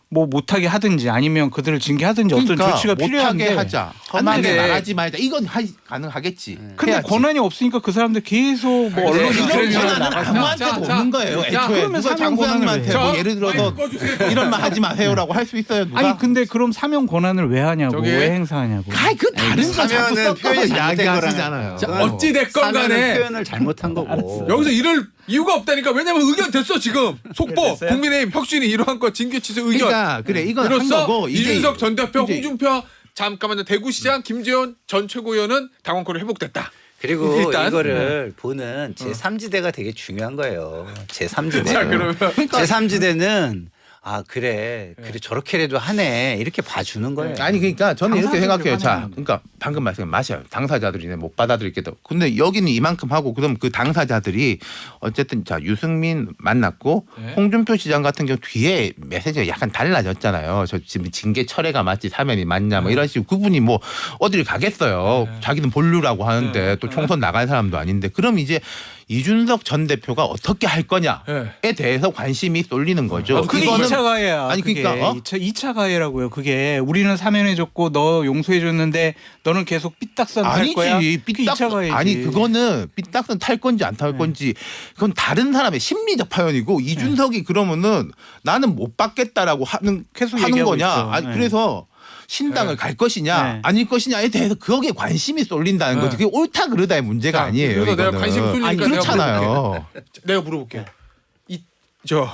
B: 뭐 못하게 하든지 아니면 그들을 징계하든지 어떤
D: 그러니까
B: 조치가
D: 못하게
B: 필요한데
D: 하자. 험하게
C: 되는데.
D: 말하지 말자. 이건 가능하겠지.
B: 근데
D: 해야지.
B: 권한이 없으니까 그 사람들 계속 뭐
A: 알겠어요.
B: 언론이
A: 자,
B: 그런
A: 자,
B: 사람
A: 자,
B: 나가서
D: 아무한테도
A: 자,
D: 없는 거예요.
A: 자,
D: 애초에
B: 그러면
D: 누가
B: 사면
D: 장소장님한테
B: 권한을
D: 뭐
A: 왜?
D: 예를 들어서
A: 꺼주세요.
D: 이런 말 하지 마세요라고 할 수 있어요. 누가?
B: 아니 근데 그럼 사면 권한을 왜 하냐고
A: 저기-
B: 왜 행사하냐고.
D: 그 다른 거 자꾸
C: 사면은
D: 섞어서
C: 표현이 잘못된
D: 이야기하시잖아요.
C: 거라는
A: 자,
C: 거예요.
A: 어찌 됐건
C: 사면은
A: 간에
C: 표현을 잘못한 거고.
A: 여기서 이럴 이유가 없다니까. 왜냐면 의견 됐어 지금. 속보
B: 됐어요?
A: 국민의힘 혁신이 이러한 거 징계 취소 의견.
D: 그러니까 그래 이건 한
A: 이로써
D: 거고 이제
A: 이준석 전 대표,
D: 이제
A: 홍준표 잠깐만요. 대구시장 김재원 전 최고위원은 당원권이 회복됐다.
C: 그리고
A: 일단,
C: 이거를 보는 제3지대가 되게 중요한 거예요. 제3지대.
A: 자 그러면
C: 제3지대는 아 그래 저렇게라도 하네 이렇게 봐주는 거예요.
D: 아니 그러니까 저는 이렇게
B: 당사자들이
D: 생각해요. 자,
B: 화내는
D: 그러니까 방금 말씀 맞아요. 당사자들이네 못 받아들이겠다. 근데 여기는 이만큼 하고 그럼 그 당사자들이 어쨌든 자 유승민 만났고
A: 네.
D: 홍준표 시장 같은 경우 뒤에 메시지가 약간 달라졌잖아요. 저 지금 징계 철회가 맞지 사면이 맞냐 뭐 이런 식으로 그분이 뭐 어디를 가겠어요.
A: 네.
D: 자기는 본류라고 하는데
A: 네.
D: 또 총선 나갈 사람도 아닌데 그럼 이제 이준석 전 대표가 어떻게 할 거냐에
A: 네.
D: 대해서 관심이 쏠리는 거죠.
B: 그게
D: 이거는
B: 2차 가해야.
D: 아니,
B: 그게
D: 그러니까,
B: 2차 가해라고요. 그게 우리는 사면해줬고 너 용서해줬는데 너는 계속 삐딱선 탈 거야.
D: 아니지
B: 그게 2차 가해지.
D: 아니 그거는 삐딱선 탈 건지 안 탈 건지 그건 다른 사람의 심리적 파연이고 이준석이 그러면은 나는 못 받겠다라고 하는
B: 계속
D: 하는
B: 얘기하고
D: 거냐
B: 있죠.
D: 아니
B: 네.
D: 그래서 신당을
A: 네.
D: 갈 것이냐
B: 네.
D: 아닐 것이냐에 대해서 거기에 관심이 쏠린다는
A: 네.
D: 거지 그게 옳다 그르다의 문제가
A: 자,
D: 아니에요.
A: 그래서 내가
D: 이거는.
A: 관심 쏠리니까
D: 아니
A: 내가
D: 그렇잖아요.
A: 내가 물어볼게요.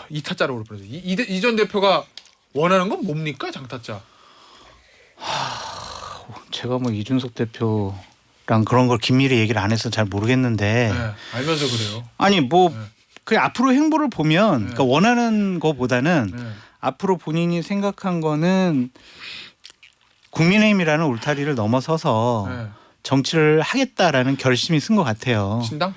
A: 이 타짜로 물어보세요. 이전 대표가 원하는 건 뭡니까 장타짜?
B: 제가 뭐 이준석 대표 그런 걸 긴밀히 얘기를 안 해서 잘 모르겠는데
A: 네, 알면서 그래요.
B: 아니 뭐
A: 네.
B: 그 앞으로 행보를 보면
A: 네.
B: 그러니까 원하는 거보다는
A: 네.
B: 앞으로 본인이 생각한 거는 국민의힘이라는 울타리를 넘어서서
A: 네.
B: 정치를 하겠다라는 결심이 쓴 것 같아요.
A: 신당?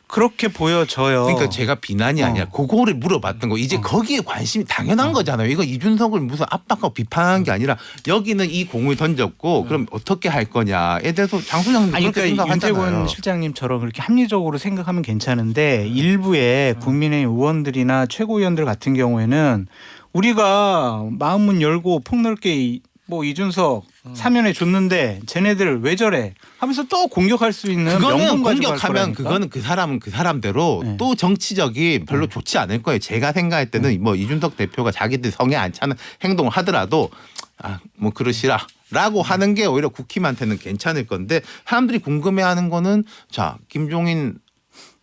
B: 그렇게 보여져요.
D: 그러니까 제가 비난이 아니라 그거를 물어봤던 거 이제 거기에 관심이 당연한 거잖아요. 이거 이준석을 무슨 압박하고 비판하는 게 아니라 여기는 이 공을 던졌고 그럼 어떻게 할 거냐에 대해서 장소장도
B: 아니
D: 그렇게
B: 그러니까
D: 생각하잖아요.
B: 윤태곤 실장님처럼 그렇게 합리적으로 생각하면 괜찮은데 일부의 국민의힘 의원들이나 최고위원들 같은 경우에는 우리가 마음문 열고 폭넓게 뭐 이준석 사면에 줬는데 쟤네들 왜 저래 하면서 또 공격할 수 있는
D: 그거는
B: 명분 가지고 할
D: 공격하면
B: 거라니까.
D: 그거는 그 사람은 그 사람대로
B: 네.
D: 또 정치적이 별로 좋지 않을 거예요. 제가 생각할 때는 뭐 이준석 대표가 자기들 성에 안 차는 행동을 하더라도 뭐 그러시라라고 하는 게 오히려 국힘한테는 괜찮을 건데 사람들이 궁금해하는 거는 자 김종인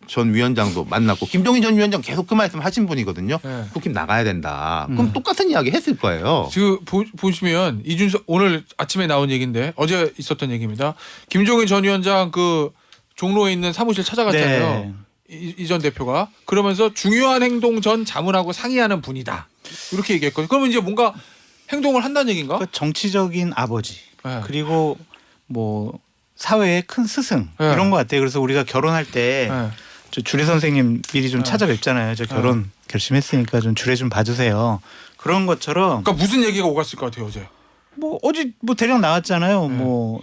D: 전 위원장도 만났고 김종인 전 위원장 계속 그 말씀 하신 분이거든요.
A: 네.
D: 국힘 나가야 된다. 그럼 똑같은 이야기 했을 거예요.
A: 지금 보시면 이준석 오늘 아침에 나온 얘기인데 어제 있었던 얘기입니다. 김종인 전 위원장 그 종로에 있는 사무실 찾아갔잖아요.
B: 네.
A: 이 전 대표가 그러면서 중요한 행동 전 자문하고 상의하는 분이다. 이렇게 얘기했거든요. 그러면 이제 뭔가 행동을 한다는 얘기인가?
B: 그 정치적인 아버지
A: 네.
B: 그리고 뭐 사회의 큰 스승
A: 네.
B: 이런 것 같아요. 그래서 우리가 결혼할 때
A: 네.
B: 저 주례 선생님 미리 좀 찾아뵙잖아요. 저 결혼 결심했으니까 좀 주례 좀 봐주세요. 그런 것처럼
A: 그러니까 무슨 얘기가 오갔을 것 같아요 어제.
B: 뭐 어제 뭐 대략 나왔잖아요.
A: 네.
B: 뭐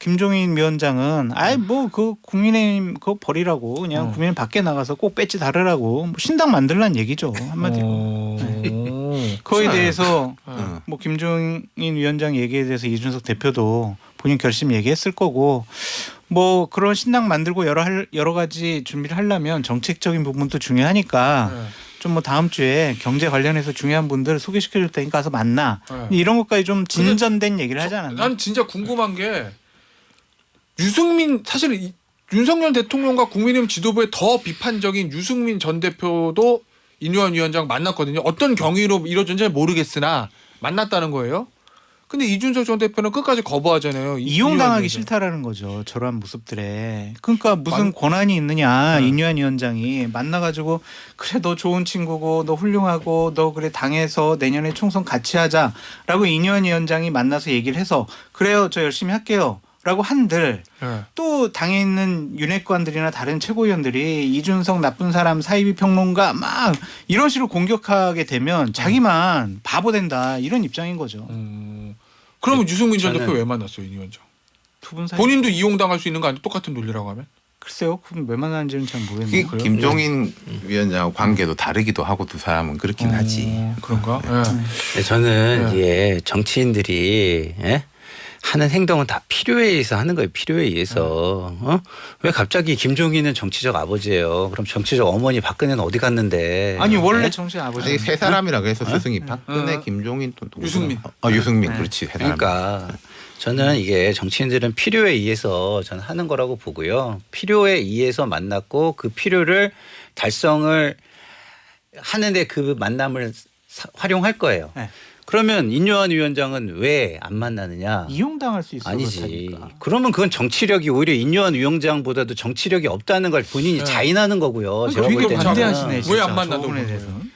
B: 김종인 위원장은 아이 뭐 그 국민의힘 그거 버리라고 그냥 국민의힘 밖에 나가서 꼭 배지 달으라고 뭐 신당 만들라는 얘기죠 한마디로. 그거에 대해서 뭐 김종인 위원장 얘기에 대해서 이준석 대표도 본인 결심 얘기했을 거고 뭐 그런 신당 만들고 여러 가지 준비를 하려면 정책적인 부분도 중요하니까
A: 네.
B: 좀 뭐 다음 주에 경제 관련해서 중요한 분들 소개시켜 줄 테니까 가서 만나.
A: 네.
B: 이런 것까지 좀 진전된 얘기를 하지 않았나?
A: 난 진짜 궁금한 게 유승민 사실 윤석열 대통령과 국민의힘 지도부의 더 비판적인 유승민 전 대표도 인유한 위원장 만났거든요. 어떤 경위로 이루어졌는지 모르겠으나 만났다는 거예요. 근데 이준석 전 대표는 끝까지 거부하잖아요.
B: 이용당하기
A: 위원장.
B: 싫다라는 거죠. 저러한 모습들에. 그러니까 무슨 권한이 있느냐. 인유한 위원장이 만나가지고 그래 너 좋은 친구고 너 훌륭하고 너 그래 당에서 내년에 총선 같이 하자라고 인유한 위원장이 만나서 얘기를 해서 그래요 저 열심히 할게요. 라고 한들
A: 네.
B: 또 당에 있는 윤핵관들이나 다른 최고위원들이 이준석 나쁜 사람 사이비 평론가 막 이런 식으로 공격하게 되면 자기만 바보 된다 이런 입장인 거죠.
A: 그러면 유승민 전
C: 저는-
A: 대표 왜 만났어요, 이 위원장?
B: 두 분 사이
A: 본인도 이용당할 수 있는 거 아니에요? 똑같은 논리라고 하면?
B: 글쎄요. 그럼 왜 만나는지는 잘 모르겠네요.
D: 그 김종인 위원장하고 관계도 다르기도 하고 두 사람은 그렇긴 하지.
A: 그런가? 예.
C: 저는
A: 네.
C: 이게 정치인들이 하는 행동은 다 필요에 의해서 하는 거예요. 필요에 의해서. 왜 갑자기 김종인은 정치적 아버지예요. 그럼 정치적 어머니 박근혜는 어디 갔는데?
B: 아니 원래
C: 네?
B: 정치 아버지.
D: 아니, 세 사람이라 그래서 스승이 박근혜, 김종인 또 누구나.
A: 유승민.
D: 유승민 그렇지. 세 사람.
C: 그러니까 저는 이게 정치인들은 필요에 의해서 저는 하는 거라고 보고요. 필요에 의해서 만났고 그 필요를 달성을 하는데 그 만남을 활용할 거예요.
B: 네.
C: 그러면 인요한 위원장은 왜 안 만나느냐?
B: 이용당할 수 있어.
C: 아니지.
B: 그렇다니까.
C: 그러면 그건 정치력이 오히려 인요한 위원장보다도 정치력이 없다는 걸 본인이
A: 네.
C: 자인하는 거고요. 제가
A: 되게
C: 볼 때는.
B: 반대하시네.
A: 왜 안
B: 진짜,
A: 만나도
B: 저 부분에
A: 그러는
B: 대해서는.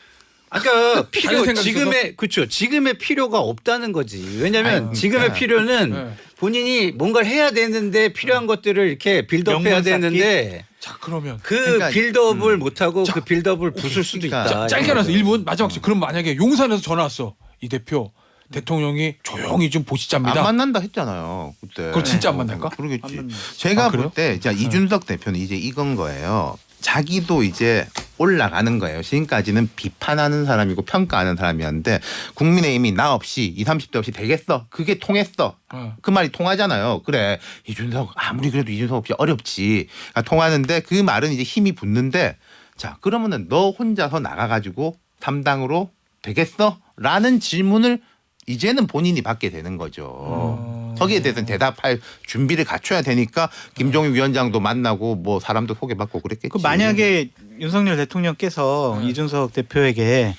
C: 아까 필요
A: 다른 생각이
C: 지금의 그렇죠. 지금의 필요가 없다는 거지. 왜냐하면
D: 아니,
C: 지금의
D: 그러니까.
C: 필요는
A: 네.
C: 본인이 뭔가를 해야 되는데 필요한 것들을 이렇게 빌드업해야
B: 명분 쌓기?
C: 되는데
A: 자, 그러면
C: 그
D: 그러니까,
C: 빌드업을 못하고 그 빌드업을 부술 수도
D: 그러니까
C: 있다.
A: 짧게 나서 1분 마지막 그럼 만약에 용산에서 전화 왔어. 이 대표 대통령이 조용히 좀
D: 안
A: 보시자입니다.
D: 만난다 했잖아요. 그때.
A: 그걸 진짜 안 만날까?
D: 그러겠지.
B: 안 만나요.
D: 제가
A: 아, 그래요?
D: 볼 때 이준석 대표는 이제 이건 거예요. 자기도 이제 올라가는 거예요. 지금까지는 비판하는 사람이고 평가하는 사람이었는데 국민의힘이 나 없이 20, 30대 없이 되겠어. 그게 통했어. 그 말이 통하잖아요. 그래 이준석 아무리 그래도 이준석 없이 어렵지. 통하는데 그 말은 이제 힘이 붙는데 자 그러면은 너 혼자서 나가가지고 3당으로 되겠어? 라는 질문을 이제는 본인이 받게 되는 거죠. 거기에 대해서는 대답할 준비를 갖춰야 되니까 김종인 위원장도 만나고 뭐 사람도 소개받고 그랬겠지.
B: 그 만약에 윤석열 대통령께서 이준석 대표에게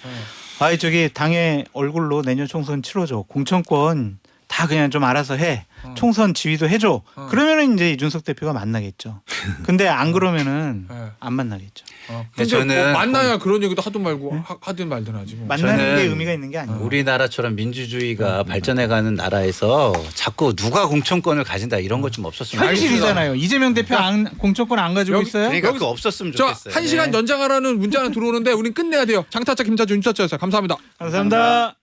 B: 아이 저기 당의 얼굴로 내년 총선 치러줘 공천권 다 그냥 좀 알아서 해. 총선 지휘도 해줘. 그러면은 이제 이준석 대표가 만나겠죠. 근데 안 그러면은
A: 네.
B: 안 만나겠죠.
A: 근데
C: 저는
A: 뭐 만나야 그런 얘기도 하든 말고 하든 말든 하지 뭐.
B: 만나는 게
C: 저는
B: 의미가 있는 게 아니에요.
C: 우리나라처럼 민주주의가 발전해가는 나라에서 자꾸 누가 공천권을 가진다 이런 것 좀 없었으면
B: 현실이잖아요. 이재명 대표 공천권 안 가지고
A: 여기-
B: 있어요?
C: 그러니까 그거 없었으면
A: 자,
C: 좋겠어요.
A: 1시간 연장하라는 문자는 들어오는데 우린 끝내야 돼요. 장타짜 김타주 윤타짜였어요. 감사합니다.
B: 감사합니다.